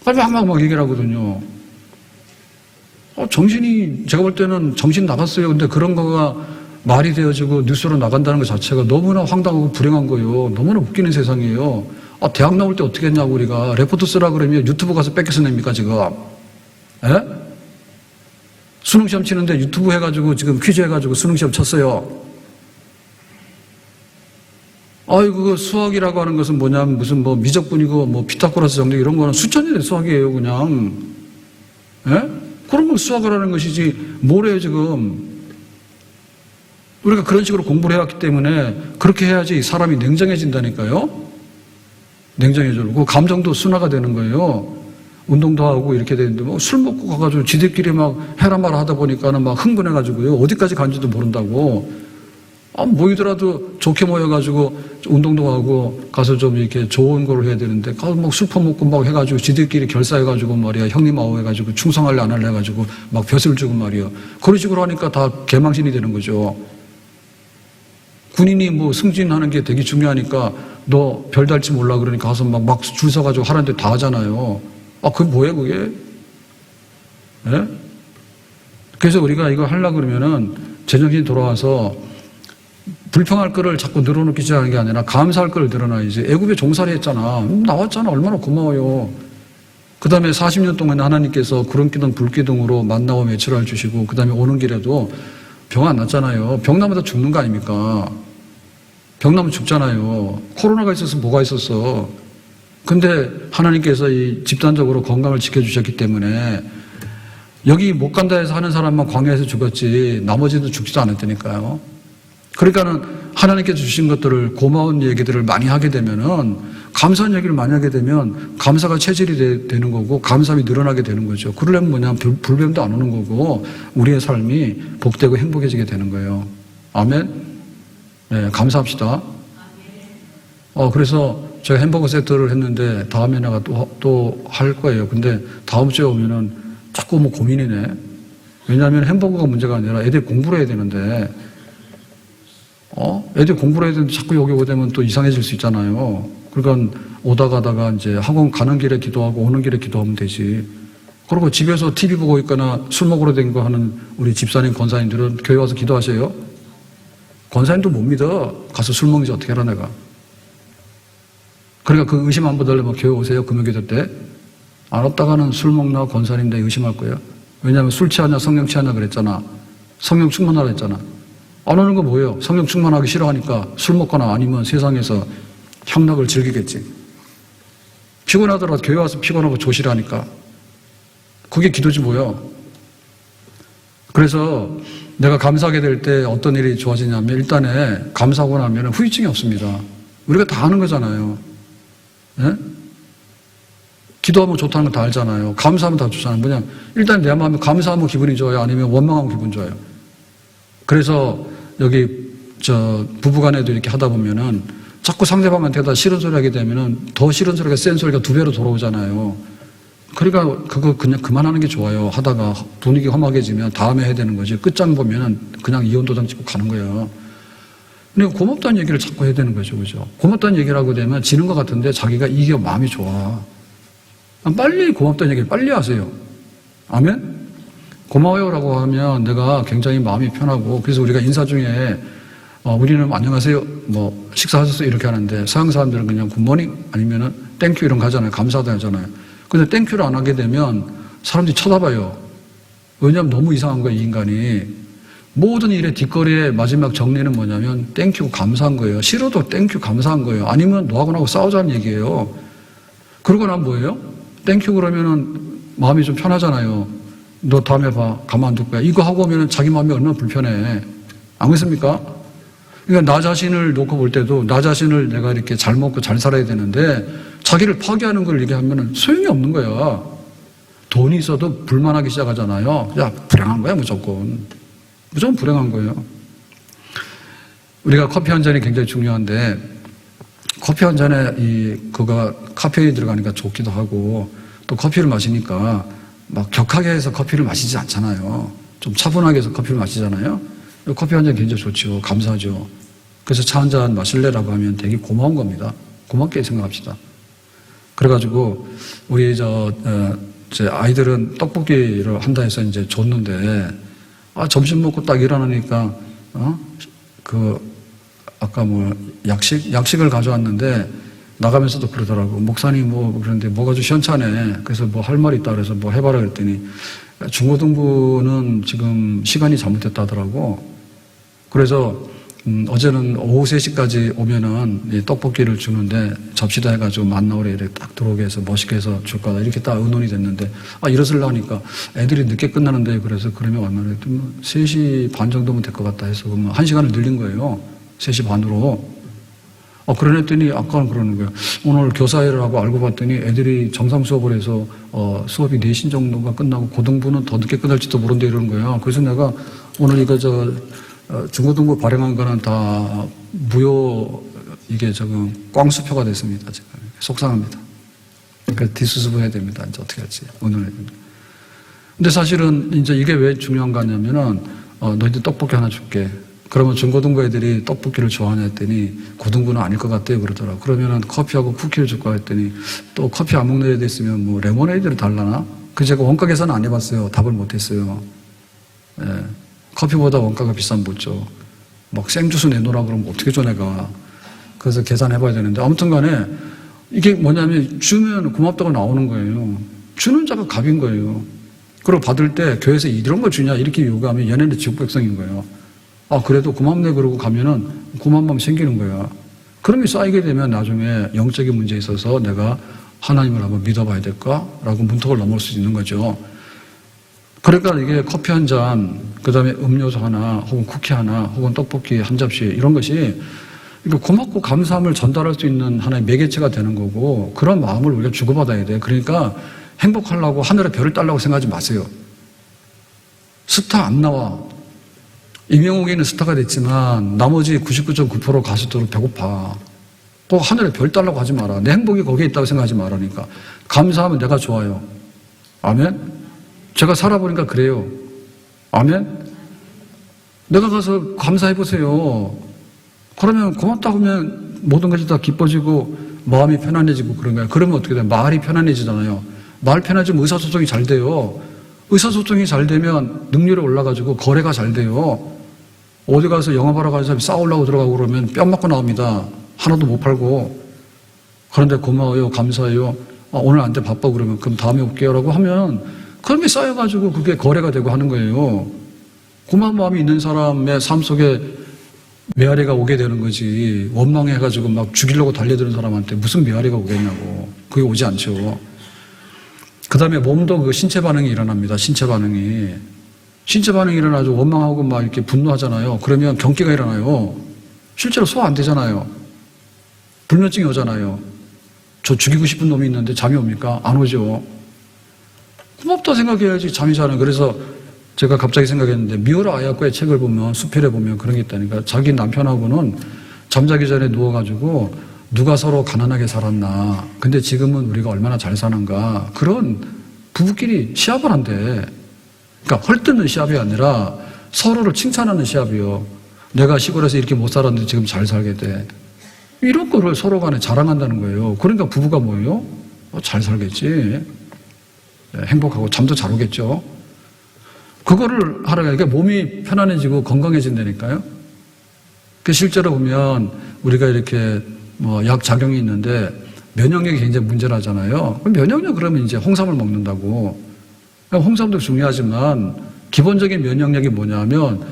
막 얘기를 하거든요. 정신이, 제가 볼 때는 정신 나갔어요. 근데 그런 거가 말이 되어지고 뉴스로 나간다는 것 자체가 너무나 황당하고 불행한 거예요. 너무나 웃기는 세상이에요. 대학 나올 때 어떻게 했냐고, 우리가. 레포트 쓰라 그러면 유튜브 가서 뺏겨서 냅니까, 지금? 예? 수능시험 치는데 유튜브 해가지고 지금 퀴즈 해가지고 수능시험 쳤어요. 아이고, 수학이라고 하는 것은 뭐냐면 무슨 뭐 미적분이고 뭐 피타고라스 정리 이런 거는 수천년의 수학이에요, 그냥. 예? 그런 걸 수학을 하는 것이지, 뭐래요, 지금. 우리가 그런 식으로 공부를 해왔기 때문에 그렇게 해야지 사람이 냉정해진다니까요. 냉정해지고 감정도 순화가 되는 거예요. 운동도 하고 이렇게 되는데 뭐 술 먹고 가가지고 지들끼리 막 해라마라 하다 보니까는 막 흥분해가지고요. 어디까지 간지도 모른다고. 모이더라도 좋게 모여가지고 운동도 하고 가서 좀 이렇게 좋은 걸 해야 되는데 가서 막 술 퍼먹고 막 해가지고 지들끼리 결사해가지고 말이야. 형님 아우 해가지고 충성할래 안 할래 해가지고 막 벼슬 주고 말이야. 그런 식으로 하니까 다 개망신이 되는 거죠. 군인이 뭐 승진하는 게 되게 중요하니까 너 별 달지 몰라 그러니까 가서 막 줄 서가지고 하라는데 다 하잖아요. 그게 뭐예요, 그게? 네? 그래서 우리가 이거 하려고 그러면은 제정신이 돌아와서 불평할 거를 자꾸 늘어놓기 시작하는 게 아니라 감사할 거를 늘어놔야지. 애굽에 종살이 했잖아. 나왔잖아. 얼마나 고마워요. 그 다음에 40년 동안 하나님께서 구름기둥 불기둥으로 만나와 매출을 주시고 그 다음에 오는 길에도 병 안 났잖아요. 병 나면 다 죽는 거 아닙니까? 병 나면 죽잖아요. 코로나가 있어서 뭐가 있었어. 근데 하나님께서 이 집단적으로 건강을 지켜주셨기 때문에 여기 못 간다 해서 하는 사람만 광야에서 죽었지 나머지도 죽지도 않았다니까요. 그러니까는 하나님께서 주신 것들을 고마운 얘기들을 많이 하게 되면은 감사한 얘기를 많이 하게 되면 감사가 체질이 되는 거고 감사함이 늘어나게 되는 거죠. 그러려면 뭐냐면 불뱀도 안 오는 거고 우리의 삶이 복되고 행복해지게 되는 거예요. 아멘. 네, 감사합시다. 그래서 제가 햄버거 세트를 했는데 다음에 내가 또 할 거예요. 근데 다음 주에 오면은 자꾸 뭐 고민이네. 왜냐하면 햄버거가 문제가 아니라 애들이 공부를 해야 되는데 애들이 공부를 해야 되는데 자꾸 여기 오게 되면 또 이상해질 수 있잖아요. 그러니까 오다 가다가 이제 학원 가는 길에 기도하고 오는 길에 기도하면 되지. 그리고 집에서 TV 보고 있거나 술 먹으러 댕기고 하는 우리 집사님, 권사님들은 교회 와서 기도하세요. 권사님도 못 믿어. 가서 술 먹는지 어떻게 알아, 내가. 그러니까 그 의심 안 받으려면 교회 오세요. 금요기도 때. 안 왔다가는 술 먹나 권사님인데 의심할 거예요. 왜냐하면 술 취하냐 성령 취하냐 그랬잖아. 성령 충만하라 했잖아. 안 오는 거 뭐예요? 성령 충만하기 싫어하니까 술 먹거나 아니면 세상에서 향락을 즐기겠지. 피곤하더라도 교회 와서 피곤하고 조실하니까. 그게 기도지 뭐예요. 그래서 내가 감사하게 될 때 어떤 일이 좋아지냐면 일단에 감사하고 나면 후유증이 없습니다. 우리가 다 하는 거잖아요. 네? 기도하면 좋다는 거 다 알잖아요. 감사하면 다 좋잖아요. 뭐냐, 일단 내 마음에 감사하면 기분이 좋아요? 아니면 원망하면 기분 좋아요? 그래서 여기 부부간에도 이렇게 하다 보면은 자꾸 상대방한테다 싫은 소리 하게 되면은 더 싫은 소리가 센 소리가 2배로 돌아오잖아요. 그러니까 그거 그냥 그만하는 게 좋아요. 하다가 분위기 험하게지면 다음에 해야 되는 거지. 끝장 보면은 그냥 이혼 도장 찍고 가는 거예요. 근데 고맙다는 얘기를 자꾸 해야 되는 거죠. 그죠? 고맙다는 얘기를 하고 되면 지는 것 같은데 자기가 이겨 마음이 좋아. 빨리 고맙다는 얘기를 빨리 하세요. 아멘? 고마워요라고 하면 내가 굉장히 마음이 편하고, 그래서 우리가 인사 중에 우리는 안녕하세요, 뭐 식사하셨어요 이렇게 하는데 서양 사람들은 그냥 굿모닝 아니면은 땡큐 이런 거 하잖아요. 감사하다 하잖아요. 근데 땡큐를 안 하게 되면 사람들이 쳐다봐요. 왜냐하면 너무 이상한 거예요, 이 인간이. 모든 일의 뒷거리의 마지막 정리는 뭐냐면 땡큐 감사한 거예요. 싫어도 땡큐 감사한 거예요. 아니면 너하고 나하고 싸우자는 얘기예요. 그러고 난 뭐예요? 땡큐 그러면은 마음이 좀 편하잖아요. 너 다음에 봐. 가만둘 거야. 이거 하고 오면은 자기 마음이 얼마나 불편해. 안 그렇습니까? 그러니까 나 자신을 놓고 볼 때도 나 자신을 내가 이렇게 잘 먹고 잘 살아야 되는데 자기를 파괴하는 걸 얘기하면 소용이 없는 거야. 돈이 있어도 불만하기 시작하잖아요. 야, 불행한 거야, 무조건. 무조건 불행한 거예요. 우리가 커피 한 잔이 굉장히 중요한데, 커피 한 잔에 그가 카페인이 들어가니까 좋기도 하고, 또 커피를 마시니까 막 격하게 해서 커피를 마시지 않잖아요. 좀 차분하게 해서 커피를 마시잖아요. 커피 한 잔 굉장히 좋죠. 감사하죠. 그래서 차 한 잔 마실래라고 하면 되게 고마운 겁니다. 고맙게 생각합시다. 그래가지고 우리 제 아이들은 떡볶이를 한다 해서 이제 줬는데, 점심 먹고 딱 일어나니까 아까 약식을 가져왔는데 나가면서도 그러더라고. 목사님 그런데 뭐가 좀 시원찮네. 그래서 뭐 할 말이 있다 그래서 뭐 해봐라 그랬더니 중고등부는 지금 시간이 잘못됐다 하더라고. 그래서 어제는 오후 3시까지 오면은 떡볶이를 주는데 접시다 해가지고 만나오래 이렇게 딱 들어오게 해서 멋있게 해서 줄 거다. 이렇게 딱 의논이 됐는데, 이러슬라 하니까 애들이 늦게 끝나는데, 그래서 그러면 얼마나 했더니 3시 반 정도면 될 것 같다 해서 그러면 1시간을 늘린 거예요. 3시 반으로. 그러냈더니 아까는 그러는 거예요. 오늘 교사회를 하고 알고 봤더니 애들이 정상 수업을 해서 수업이 4시 정도가 끝나고 고등부는 더 늦게 끝날지도 모른다 이러는 거예요. 그래서 내가 오늘 이거 중고등부 발행한 거는 다 이게 꽝수표가 됐습니다. 지금. 속상합니다. 그래서 뒷수습을 해야 됩니다. 이제 어떻게 할지. 오늘. 근데 사실은 이제 이게 왜 중요한가 하냐면은, 너희들 떡볶이 하나 줄게. 그러면 중고등부 애들이 떡볶이를 좋아하냐 했더니 고등부는 아닐 것 같대요. 그러더라고. 그러면은 커피하고 쿠키를 줄까 했더니 또 커피 안 먹는 애들 있으면 뭐 레모네이드를 달라나? 제가 원가 계산 안 해봤어요. 답을 못 했어요. 예. 커피보다 원가가 비싼 못 줘. 막 생주스 내놓으라 그러면 어떻게 줘 내가. 그래서 계산해봐야 되는데 아무튼 간에 이게 뭐냐면 주면 고맙다고 나오는 거예요. 주는 자가 갑인 거예요. 그리고 받을 때 교회에서 이런 걸 주냐 이렇게 요구하면 얘네는 지옥 백성인 거예요. 그래도 고맙네 그러고 가면은 고마운 마음 생기는 거야. 그러면 쌓이게 되면 나중에 영적인 문제에 있어서 내가 하나님을 한번 믿어봐야 될까라고 문턱을 넘을 수 있는 거죠. 그러니까 이게 커피 한 잔, 그 다음에 음료수 하나, 혹은 쿠키 하나, 혹은 떡볶이 한 접시, 이런 것이 고맙고 감사함을 전달할 수 있는 하나의 매개체가 되는 거고, 그런 마음을 우리가 주고받아야 돼요. 그러니까 행복하려고 하늘에 별을 달라고 생각하지 마세요. 스타 안 나와. 임영웅이는 스타가 됐지만, 나머지 99.9% 가수들은 배고파. 또 하늘에 별 달라고 하지 마라. 내 행복이 거기에 있다고 생각하지 말라니까. 감사하면 내가 좋아요. 아멘? 제가 살아보니까 그래요. 아멘? 내가 가서 감사해보세요. 그러면 고맙다고 하면 모든 것이 다 기뻐지고 마음이 편안해지고 그런 거예요. 그러면 어떻게 돼요? 말이 편안해지잖아요. 말 편해지면 의사소통이 잘 돼요. 의사소통이 잘 되면 능률이 올라가지고 거래가 잘 돼요. 어디 가서 영업하러 가는 사람이 싸우려고 들어가고 그러면 뺨 맞고 나옵니다. 하나도 못 팔고. 그런데 고마워요. 감사해요. 오늘 안 돼. 바빠. 그러면 그럼 다음에 올게요. 라고 하면 그런 게 쌓여가지고 그게 거래가 되고 하는 거예요. 고마운 마음이 있는 사람의 삶 속에 메아리가 오게 되는 거지. 원망해가지고 막 죽이려고 달려드는 사람한테 무슨 메아리가 오겠냐고. 그게 오지 않죠. 그 다음에 몸도 신체 반응이 일어납니다. 신체 반응이 일어나죠. 원망하고 막 이렇게 분노하잖아요. 그러면 경기가 일어나요. 실제로 소화 안 되잖아요. 불면증이 오잖아요. 저 죽이고 싶은 놈이 있는데 잠이 옵니까? 안 오죠. 고맙다 생각해야지 잠이 자는. 그래서 제가 갑자기 생각했는데 미우라 아야코의 책을 보면 수필에 보면 그런 게 있다니까. 자기 남편하고는 잠자기 전에 누워가지고 누가 서로 가난하게 살았나. 근데 지금은 우리가 얼마나 잘 사는가. 그런 부부끼리 시합을 한대. 그러니까 헐뜯는 시합이 아니라 서로를 칭찬하는 시합이요. 내가 시골에서 이렇게 못 살았는데 지금 잘 살게 돼. 이런 거를 서로 간에 자랑한다는 거예요. 그러니까 부부가 뭐예요? 잘 살겠지. 행복하고 잠도 잘 오겠죠. 그거를 하라니까 몸이 편안해지고 건강해진다니까요. 실제로 보면 우리가 이렇게 약 작용이 있는데 면역력이 굉장히 문제라잖아요. 면역력 그러면 이제 홍삼을 먹는다고. 홍삼도 중요하지만 기본적인 면역력이 뭐냐면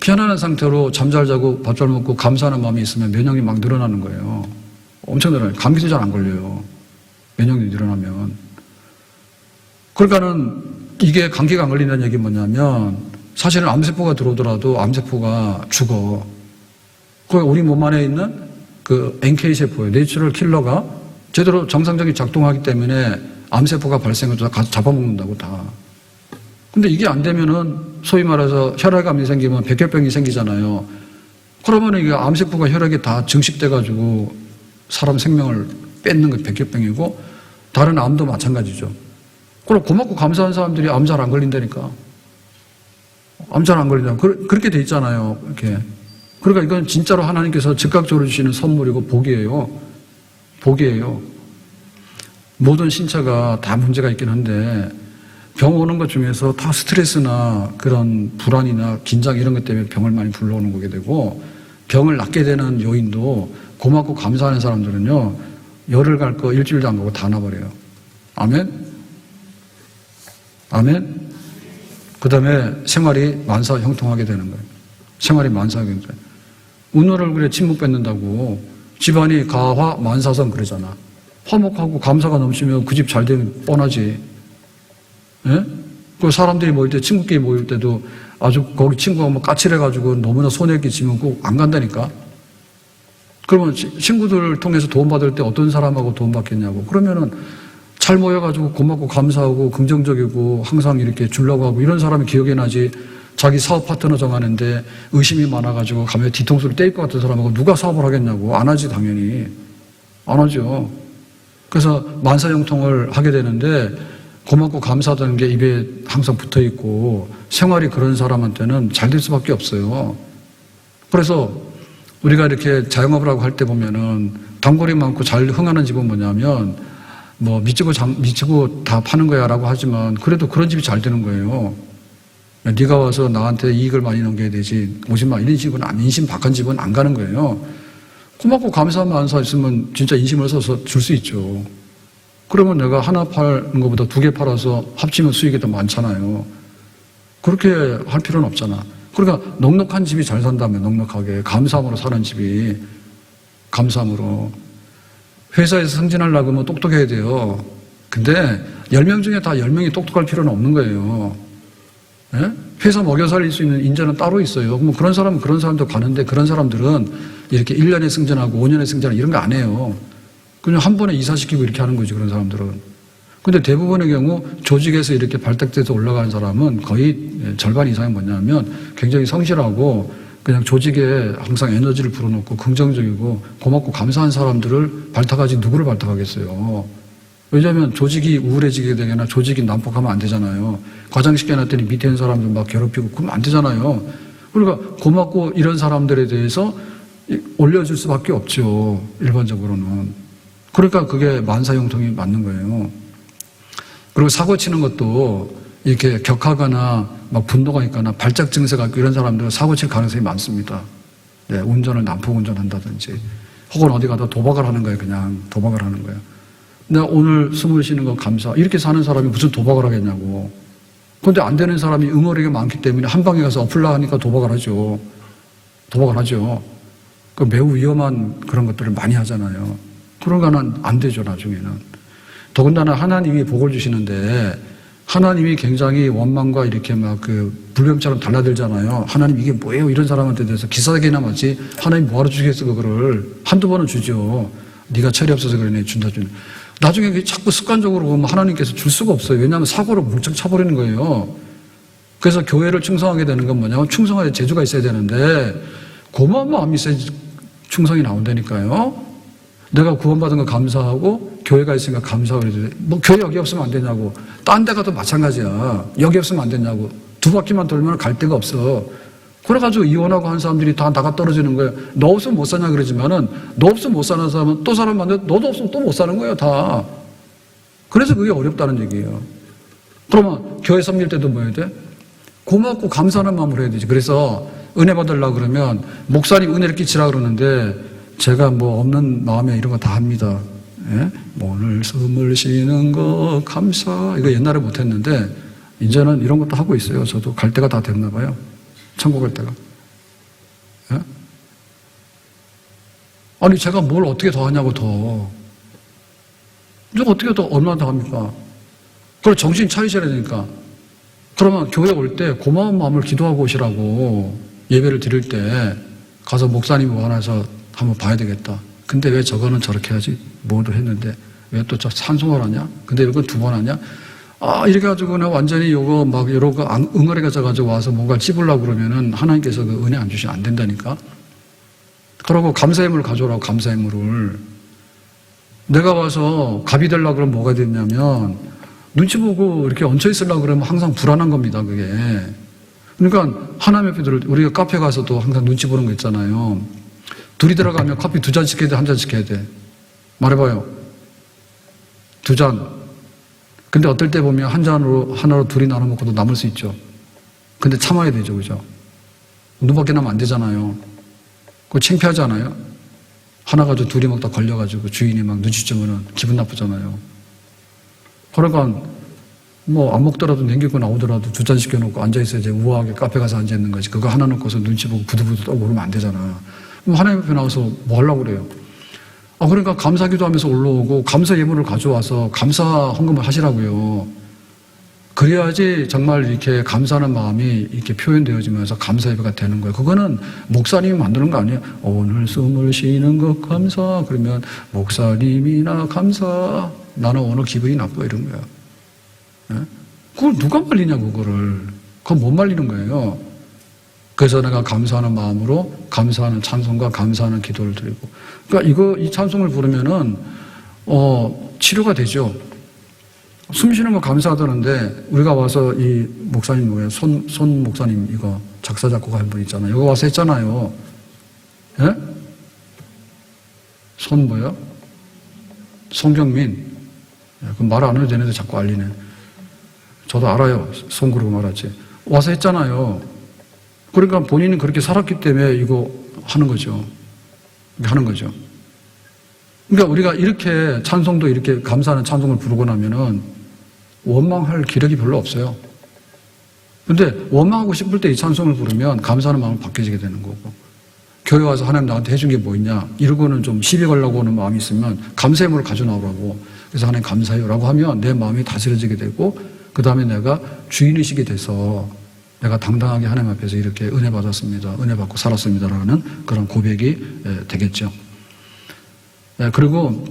편안한 상태로 잠 잘 자고 밥 잘 먹고 감사하는 마음이 있으면 면역력이 막 늘어나는 거예요. 엄청 늘어나요. 감기도 잘 안 걸려요. 면역력이 늘어나면. 그러니까는 이게 감기가 안 걸린다는 얘기 뭐냐면 사실은 암세포가 들어오더라도 암세포가 죽어. 그 우리 몸 안에 있는 그 NK세포예요. 내추럴 킬러가 제대로 정상적인 작동하기 때문에 암세포가 발생해서 가서 잡아먹는다고 다. 근데 이게 안 되면은 소위 말해서 혈액암이 생기면 백혈병이 생기잖아요. 그러면 이게 암세포가 혈액에 다 증식돼가지고 사람 생명을 뺏는 게 백혈병이고 다른 암도 마찬가지죠. 그럼 고맙고 감사한 사람들이 암 잘 안 걸린다니까. 암 잘 안 걸린다. 그렇게 돼 있잖아요. 이렇게. 그러니까 이건 진짜로 하나님께서 즉각적으로 주시는 선물이고 복이에요. 복이에요. 모든 신체가 다 문제가 있긴 한데 병 오는 것 중에서 다 스트레스나 그런 불안이나 긴장 이런 것 때문에 병을 많이 불러오는 거게 되고 병을 낫게 되는 요인도 고맙고 감사하는 사람들은요 열흘 갈 거 일주일도 안 가고 다 나버려요. 아멘? 아멘? 그 다음에 생활이 만사형통하게 되는 거예요. 생활이 만사형통하게 되는 거예요. 웃는 얼굴에 침묵 뱉는다고 집안이 가화 만사성 그러잖아. 화목하고 감사가 넘치면 그 집 잘 되면 뻔하지. 예? 그 사람들이 모일 때, 친구끼리 모일 때도 아주 거기 친구가 뭐 까칠해가지고 너무나 손해 끼치면 꼭 안 간다니까? 그러면 친구들을 통해서 도움받을 때 어떤 사람하고 도움받겠냐고. 그러면은 잘 모여가지고 고맙고 감사하고 긍정적이고 항상 이렇게 주려고 하고 이런 사람이 기억이 나지 자기 사업 파트너 정하는데 의심이 많아가지고 가면 뒤통수를 떼일 것 같은 사람하고 누가 사업을 하겠냐고. 안 하지, 당연히. 안 하죠. 그래서 만사형통을 하게 되는데 고맙고 감사하다는 게 입에 항상 붙어 있고 생활이 그런 사람한테는 잘 될 수밖에 없어요. 그래서 우리가 이렇게 자영업을 하고 할 때 보면은 단골이 많고 잘 흥하는 집은 뭐냐면 뭐 미치고 다 파는 거야라고 하지만 그래도 그런 집이 잘 되는 거예요. 네가 와서 나한테 이익을 많이 넘겨야 되지 오지 마 이런 집은 인심 박한 집은 안 가는 거예요. 고맙고 감사한 마음사 있으면 진짜 인심을 써서 줄 수 있죠. 그러면 내가 하나 파는 것보다 2개 팔아서 합치면 수익이 더 많잖아요. 그렇게 할 필요는 없잖아. 그러니까 넉넉한 집이 잘 산다면 넉넉하게 감사함으로 사는 집이 감사함으로 회사에서 승진하려고 하면 똑똑해야 돼요. 근데 10명 중에 다 10명이 똑똑할 필요는 없는 거예요. 예? 회사 먹여 살릴 수 있는 인재는 따로 있어요. 그럼 그런 사람은 그런 사람도 가는데 그런 사람들은 이렇게 1년에 승진하고 5년에 승진하고 이런 거 안 해요. 그냥 한 번에 이사시키고 이렇게 하는 거지, 그런 사람들은. 근데 대부분의 경우 조직에서 이렇게 발탁돼서 올라가는 사람은 거의 절반 이상이 뭐냐면 굉장히 성실하고 그냥 조직에 항상 에너지를 불어넣고 긍정적이고 고맙고 감사한 사람들을 발탁하지 누구를 발탁하겠어요. 왜냐하면 조직이 우울해지게 되거나 조직이 난폭하면 안 되잖아요. 과장시켜놨더니 밑에 있는 사람들 막 괴롭히고 그러면 안 되잖아요. 그러니까 고맙고 이런 사람들에 대해서 올려줄 수밖에 없죠. 일반적으로는. 그러니까 그게 만사형통이 맞는 거예요. 그리고 사고 치는 것도 이렇게 격하거나 막 분노가 있거나 발작 증세가 있고 이런 사람들은 사고 칠 가능성이 많습니다. 네, 운전을 난폭 운전한다든지 혹은 어디 가다 도박을 하는 거예요. 그냥 도박을 하는 거예요. 내가 오늘 숨을 쉬는 거 감사. 이렇게 사는 사람이 무슨 도박을 하겠냐고. 그런데 안 되는 사람이 응어리가 많기 때문에 한 방에 가서 엎으려 하니까 도박을 하죠. 도박을 하죠. 그 매우 위험한 그런 것들을 많이 하잖아요. 그런 거는 안 되죠, 나중에는. 더군다나 하나님이 복을 주시는데 하나님이 굉장히 원망과 이렇게 막 그 불뱀처럼 달라들잖아요. 하나님 이게 뭐예요? 이런 사람한테 대해서 기사기나 마치 하나님 뭐하러 주겠어, 그거를. 한두 번은 주죠. 네가 철이 없어서 그러네, 준다. 나중에 자꾸 습관적으로 보면 하나님께서 줄 수가 없어요. 왜냐하면 사고를 뭉쩍 차버리는 거예요. 그래서 교회를 충성하게 되는 건 뭐냐면 충성할 재주가 있어야 되는데 고마운 마음이 있어야지 충성이 나온다니까요. 내가 구원받은 거 감사하고 교회가 있으니까 감사하고 그러지. 뭐 교회 여기 없으면 안 되냐고. 딴 데 가도 마찬가지야. 여기 없으면 안 되냐고. 두 바퀴만 돌면 갈 데가 없어. 그래가지고 이혼하고 한 사람들이 다 나가 떨어지는 거예요. 너 없으면 못 사냐 그러지만은 너 없으면 못 사는 사람은 또 사람 만나도 너도 없으면 또 못 사는 거예요, 다. 그래서 그게 어렵다는 얘기예요. 그러면 교회 섬길 때도 뭐 해야 돼? 고맙고 감사하는 마음으로 해야 되지. 그래서 은혜 받으려고 그러면 목사님 은혜를 끼치라 그러는데 제가 뭐 없는 마음에 이런 거 다 합니다. 예? 오늘 숨을 쉬는 거 감사. 이거 옛날에 못했는데 이제는 이런 것도 하고 있어요. 저도 갈 때가 다 됐나 봐요. 천국 갈 때가. 예? 아니 제가 뭘 어떻게 더 하냐고 더. 제가 어떻게 더 얼마나 더 합니까? 그걸 정신 차리셔야 되니까. 그러면 교회 올 때 고마운 마음을 기도하고 오시라고 예배를 드릴 때 가서 목사님이 원해서 한번 봐야 되겠다. 근데 왜 저거는 저렇게 하지? 뭐도 했는데 왜 또 저 찬송을 하냐? 근데 이건 두 번 하냐? 아, 이렇게 해가지고 그냥 완전히 요거 막 여러 거 응어리가 져가지고 와서 뭔가 찝으려고 그러면은 하나님께서 그 은혜 안 주시면 안 된다니까? 그러고 감사의물을 가져오라고 감사의물을. 내가 와서 갑이 되려고 그러면 뭐가 됐냐면 눈치 보고 이렇게 얹혀 있으려고 그러면 항상 불안한 겁니다, 그게. 그러니까 하나님 앞에 우리가 카페 가서도 항상 눈치 보는 거 있잖아요. 둘이 들어가면 커피 2잔씩 해야 돼, 1잔씩 해야 돼? 말해봐요. 2잔. 근데 어떨 때 보면 하나로 둘이 나눠 먹고도 남을 수 있죠. 근데 참아야 되죠, 그죠? 눈밖에 나면 안 되잖아요. 그거 창피하지 않아요? 하나 가지고 둘이 먹다 걸려가지고 주인이 막 눈치주면은 기분 나쁘잖아요. 그러니까 뭐 안 먹더라도 남기고 나오더라도 2잔 시켜놓고 앉아있어야지. 우아하게 카페 가서 앉아있는 거지. 그거 하나 놓고서 눈치 보고 부들부들 떠고 그러면 안 되잖아. 그럼 하나님 앞에 나와서 뭐 하려고 그래요? 그러니까 감사기도 하면서 올라오고 감사 예물을 가져와서 감사 헌금을 하시라고요. 그래야지 정말 이렇게 감사하는 마음이 이렇게 표현되어지면서 감사 예배가 되는 거예요. 그거는 목사님이 만드는 거 아니에요. 오늘 숨을 쉬는 것 감사. 그러면 목사님이나 감사. 나는 오늘 기분이 나빠 이런 거야. 예? 그걸 누가 말리냐고 그거를. 그건 못 말리는 거예요. 그래서 내가 감사하는 마음으로 감사하는 찬송과 감사하는 기도를 드리고. 그러니까 이 찬송을 부르면은 치료가 되죠. 숨 쉬는 거 감사하다는데 우리가 와서 이 목사님 뭐예요? 손 목사님 이거 작사 작곡한 분 있잖아요. 여기 와서 했잖아요. 예? 손 뭐요? 송경민. 그럼 말 안 해도 되는데 자꾸 알리네. 저도 알아요. 손 그러고 말하지. 와서 했잖아요. 그러니까 본인은 그렇게 살았기 때문에 이거 하는 거죠. 하는 거죠. 그러니까 우리가 이렇게 찬송도 이렇게 감사하는 찬송을 부르고 나면은 원망할 기력이 별로 없어요. 근데 원망하고 싶을 때 이 찬송을 부르면 감사하는 마음이 바뀌어지게 되는 거고. 교회 와서 하나님 나한테 해준 게 뭐 있냐? 이러고는 좀 시비 걸려고 하는 마음이 있으면 감사의 물을 가져나오라고. 그래서 하나님 감사해요라고 하면 내 마음이 다스려지게 되고 그 다음에 내가 주인의식이 돼서 내가 당당하게 하나님 앞에서 이렇게 은혜 받았습니다. 은혜 받고 살았습니다라는 그런 고백이 되겠죠. 그리고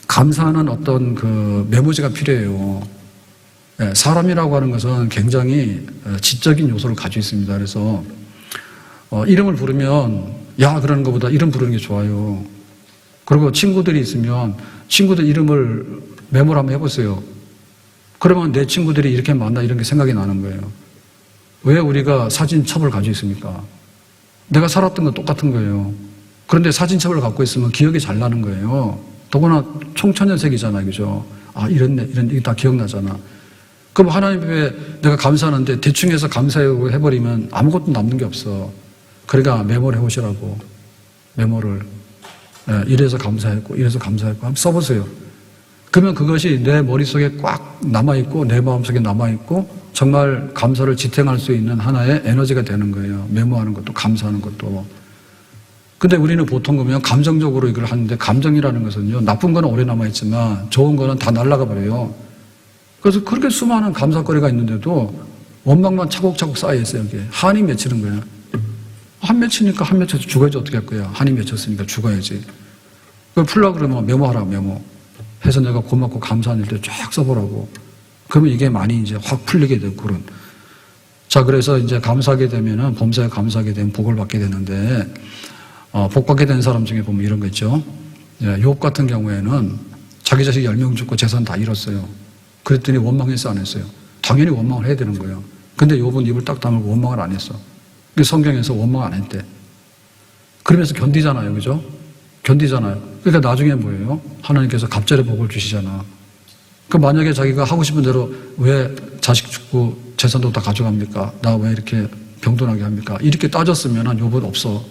감사하는 어떤 그 메모지가 필요해요. 사람이라고 하는 것은 굉장히 지적인 요소를 가지고 있습니다. 그래서 이름을 부르면 야 그러는 것보다 이름 부르는 게 좋아요. 그리고 친구들이 있으면 친구들 이름을 메모를 한번 해보세요. 그러면 내 친구들이 이렇게 만나 이런 게 생각이 나는 거예요. 왜 우리가 사진첩을 가지고 있습니까? 내가 살았던 건 똑같은 거예요. 그런데 사진첩을 갖고 있으면 기억이 잘 나는 거예요. 더구나 총천연색이잖아요. 그죠? 아, 이랬네. 이게 다 기억나잖아. 그럼 하나님 앞에 내가 감사하는데 대충 해서 감사하고 해버리면 아무것도 남는 게 없어. 그러니까 메모를 해오시라고. 메모를. 이래서 감사했고, 이래서 감사했고. 한번 써보세요. 그러면 그것이 내 머릿속에 꽉 남아있고, 내 마음속에 남아있고, 정말 감사를 지탱할 수 있는 하나의 에너지가 되는 거예요. 메모하는 것도, 감사하는 것도. 근데 우리는 보통 보면 감정적으로 이걸 하는데, 감정이라는 것은요, 나쁜 거는 오래 남아있지만, 좋은 거는 다 날아가 버려요. 그래서 그렇게 수많은 감사거리가 있는데도, 원망만 차곡차곡 쌓여있어요, 여기에. 한이 맺히는 거예요. 한 맺히니까 한 맺혀서 죽어야지 어떻게 할 거야. 한이 맺혔으니까 죽어야지. 그걸 풀려고 그러면 메모하라, 메모. 해서 내가 고맙고 감사한 일들 쫙 써보라고. 그러면 이게 많이 이제 확 풀리게 되고 그런. 자, 그래서 이제 감사하게 되면은, 범사에 감사하게 되면 복을 받게 되는데, 복받게 된 사람 중에 보면 이런 거 있죠. 욥 같은 경우에는 자기 자식 10명 죽고 재산 다 잃었어요. 그랬더니 원망했어, 안 했어요? 당연히 원망을 해야 되는 거예요. 근데 욥은 입을 딱 다물고 원망을 안 했어. 성경에서 원망 안 했대. 그러면서 견디잖아요. 그죠? 견디잖아요. 그러니까 나중에 뭐예요? 하나님께서 갑절의 복을 주시잖아. 그 만약에 자기가 하고 싶은 대로 왜 자식 죽고 재산도 다 가져갑니까? 나 왜 이렇게 병돈하게 합니까? 이렇게 따졌으면 욥은 없어.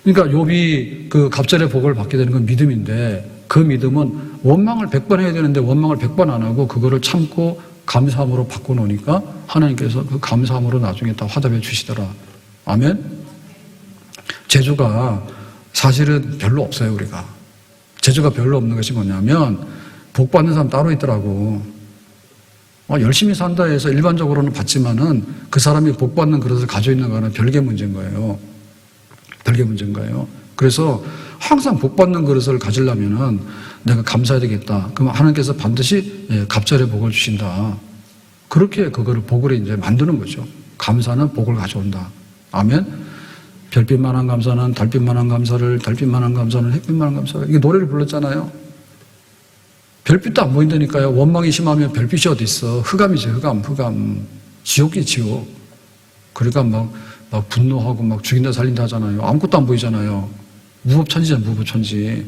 그러니까 욥이 그 갑절의 복을 받게 되는 건 믿음인데, 그 믿음은 원망을 100번 해야 되는데 원망을 100번 안 하고 그거를 참고 감사함으로 바꿔놓으니까 하나님께서 그 감사함으로 나중에 다 화답해 주시더라. 아멘? 재주가 사실은 별로 없어요, 우리가. 재주가 별로 없는 것이 뭐냐면, 복 받는 사람 따로 있더라고. 열심히 산다 해서 일반적으로는 받지만은 그 사람이 복 받는 그릇을 가지고 있는 거는 별개 문제인 거예요. 별개 문제인 거예요. 그래서 항상 복 받는 그릇을 가지려면은 내가 감사해야 되겠다. 그럼 하나님께서 반드시 갑절의 복을 주신다. 그렇게 그거를 복을 이제 만드는 거죠. 감사는 복을 가져온다. 아멘? 별빛만한 감사는 달빛만한 감사를, 달빛만한 감사는 햇빛만한 감사를. 이게 노래를 불렀잖아요. 별빛도 안 보인다니까요. 원망이 심하면 별빛이 어디 있어. 흑암이지, 흑암. 지옥이 지옥. 그러니까 막 분노하고 막 죽인다 살린다 하잖아요. 아무것도 안 보이잖아요. 무법천지잖아요, 무법천지.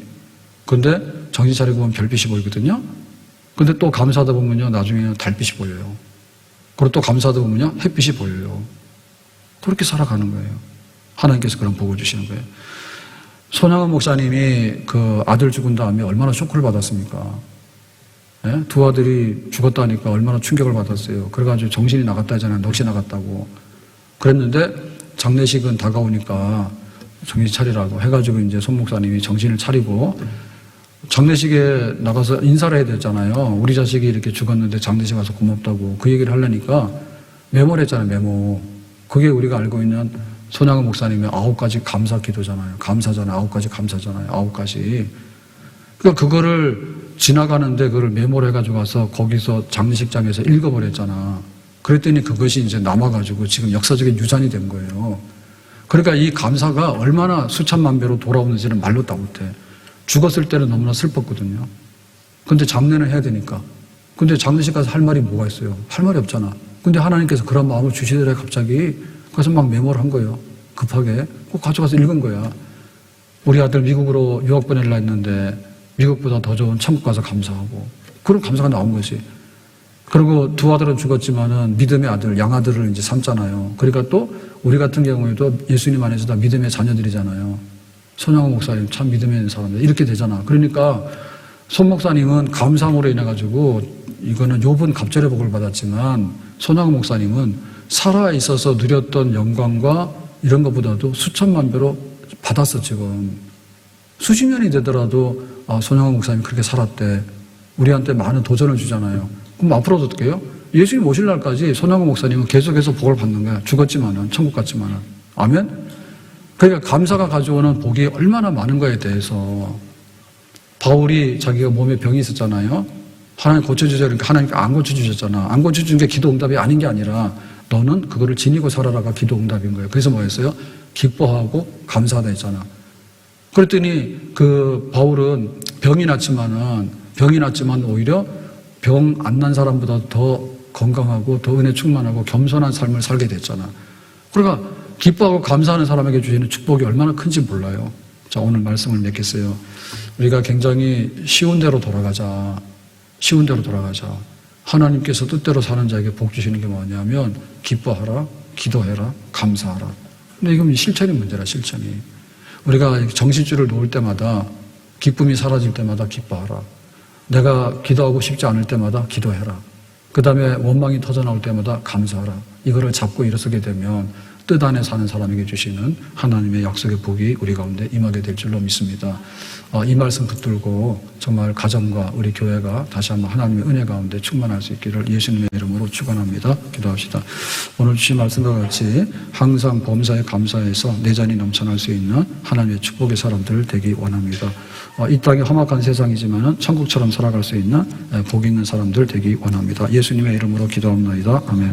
근데 정신 차리고 보면 별빛이 보이거든요. 근데 또 감사하다 보면요, 나중에는 달빛이 보여요. 그리고 또 감사하다 보면요, 햇빛이 보여요. 그렇게 살아가는 거예요. 하나님께서 그런 복을 주시는 거예요. 손양원 목사님이 그 아들 죽은 다음에 얼마나 쇼크를 받았습니까? 예? 두 아들이 죽었다니까 얼마나 충격을 받았어요. 그래가지고 정신이 나갔다 하잖아요. 넋이 나갔다고. 그랬는데 장례식은 다가오니까 정신 차리라고 해가지고 이제 손 목사님이 정신을 차리고 장례식에 나가서 인사를 해야 되잖아요. 우리 자식이 이렇게 죽었는데 장례식 와서 고맙다고 그 얘기를 하려니까 메모를 했잖아요. 메모. 그게 우리가 알고 있는 손양원 목사님의 9가지 감사 기도잖아요. 감사잖아요. 9가지 감사잖아요. 9가지. 그러니까 그거를 지나가는데 그걸 메모를 해가지고 와서 거기서 장례식장에서 읽어버렸잖아. 그랬더니 그것이 이제 남아가지고 지금 역사적인 유산이 된 거예요. 그러니까 이 감사가 얼마나 수천만 배로 돌아오는지는 말로 다 못해. 죽었을 때는 너무나 슬펐거든요. 근데 장례는 해야 되니까. 근데 장례식 가서 할 말이 뭐가 있어요? 할 말이 없잖아. 근데 하나님께서 그런 마음을 주시더래 갑자기. 그래서 막 메모를 한 거예요. 급하게. 꼭 가져가서 읽은 거야. 우리 아들 미국으로 유학 보내려 했는데 미국보다 더 좋은 천국 가서 감사하고. 그런 감사가 나온 것이. 그리고 두 아들은 죽었지만은 믿음의 아들, 양아들을 이제 삼잖아요. 그러니까 또 우리 같은 경우에도 예수님 안에서 다 믿음의 자녀들이잖아요. 손양원 목사님 참 믿음의 있는 사람들. 이렇게 되잖아. 그러니까 손 목사님은 감사함으로 인해가지고 이거는 욥은 갑절의 복을 받았지만 손양원 목사님은 살아 있어서 누렸던 영광과 이런 것보다도 수천만 배로 받았어, 지금. 수십 년이 되더라도 손양원 목사님이 그렇게 살았대. 우리한테 많은 도전을 주잖아요. 그럼 앞으로도 어떻게 해요? 예수님 오실 날까지 손양원 목사님은 계속해서 복을 받는 거야. 죽었지만은, 천국 갔지만은. 아멘? 그러니까 감사가 가져오는 복이 얼마나 많은 거에 대해서 바울이 자기가 몸에 병이 있었잖아요. 하나님 고쳐주세요. 그러니까 하나님께 안 고쳐주셨잖아. 안 고쳐준 게 기도 응답이 아닌 게 아니라 너는 그거를 지니고 살아라가 기도 응답인 거예요. 그래서 뭐였어요? 기뻐하고 감사하다 했잖아. 그랬더니 그 바울은 병이 났지만 오히려 병 안 난 사람보다 더 건강하고 더 은혜 충만하고 겸손한 삶을 살게 됐잖아. 그러니까 기뻐하고 감사하는 사람에게 주시는 축복이 얼마나 큰지 몰라요. 자, 오늘 말씀을 맺겠어요. 우리가 굉장히 쉬운 대로 돌아가자. 쉬운 대로 돌아가자. 하나님께서 뜻대로 사는 자에게 복 주시는 게 뭐냐면 기뻐하라, 기도해라, 감사하라. 근데 이건 실천의 문제라, 실천이. 우리가 정신줄을 놓을 때마다 기쁨이 사라질 때마다 기뻐하라. 내가 기도하고 싶지 않을 때마다 기도해라. 그 다음에 원망이 터져나올 때마다 감사하라. 이거를 잡고 일어서게 되면 뜻 안에 사는 사람에게 주시는 하나님의 약속의 복이 우리 가운데 임하게 될 줄로 믿습니다. 이 말씀 붙들고 정말 가정과 우리 교회가 다시 한번 하나님의 은혜 가운데 충만할 수 있기를 예수님의 이름으로 축원합니다. 기도합시다. 오늘 주신 말씀과 같이 항상 범사에 감사해서 내전이 넘쳐날 수 있는 하나님의 축복의 사람들 되기 원합니다. 이 땅이 험악한 세상이지만 천국처럼 살아갈 수 있는 복 있는 사람들 되기 원합니다. 예수님의 이름으로 기도합니다. 아멘.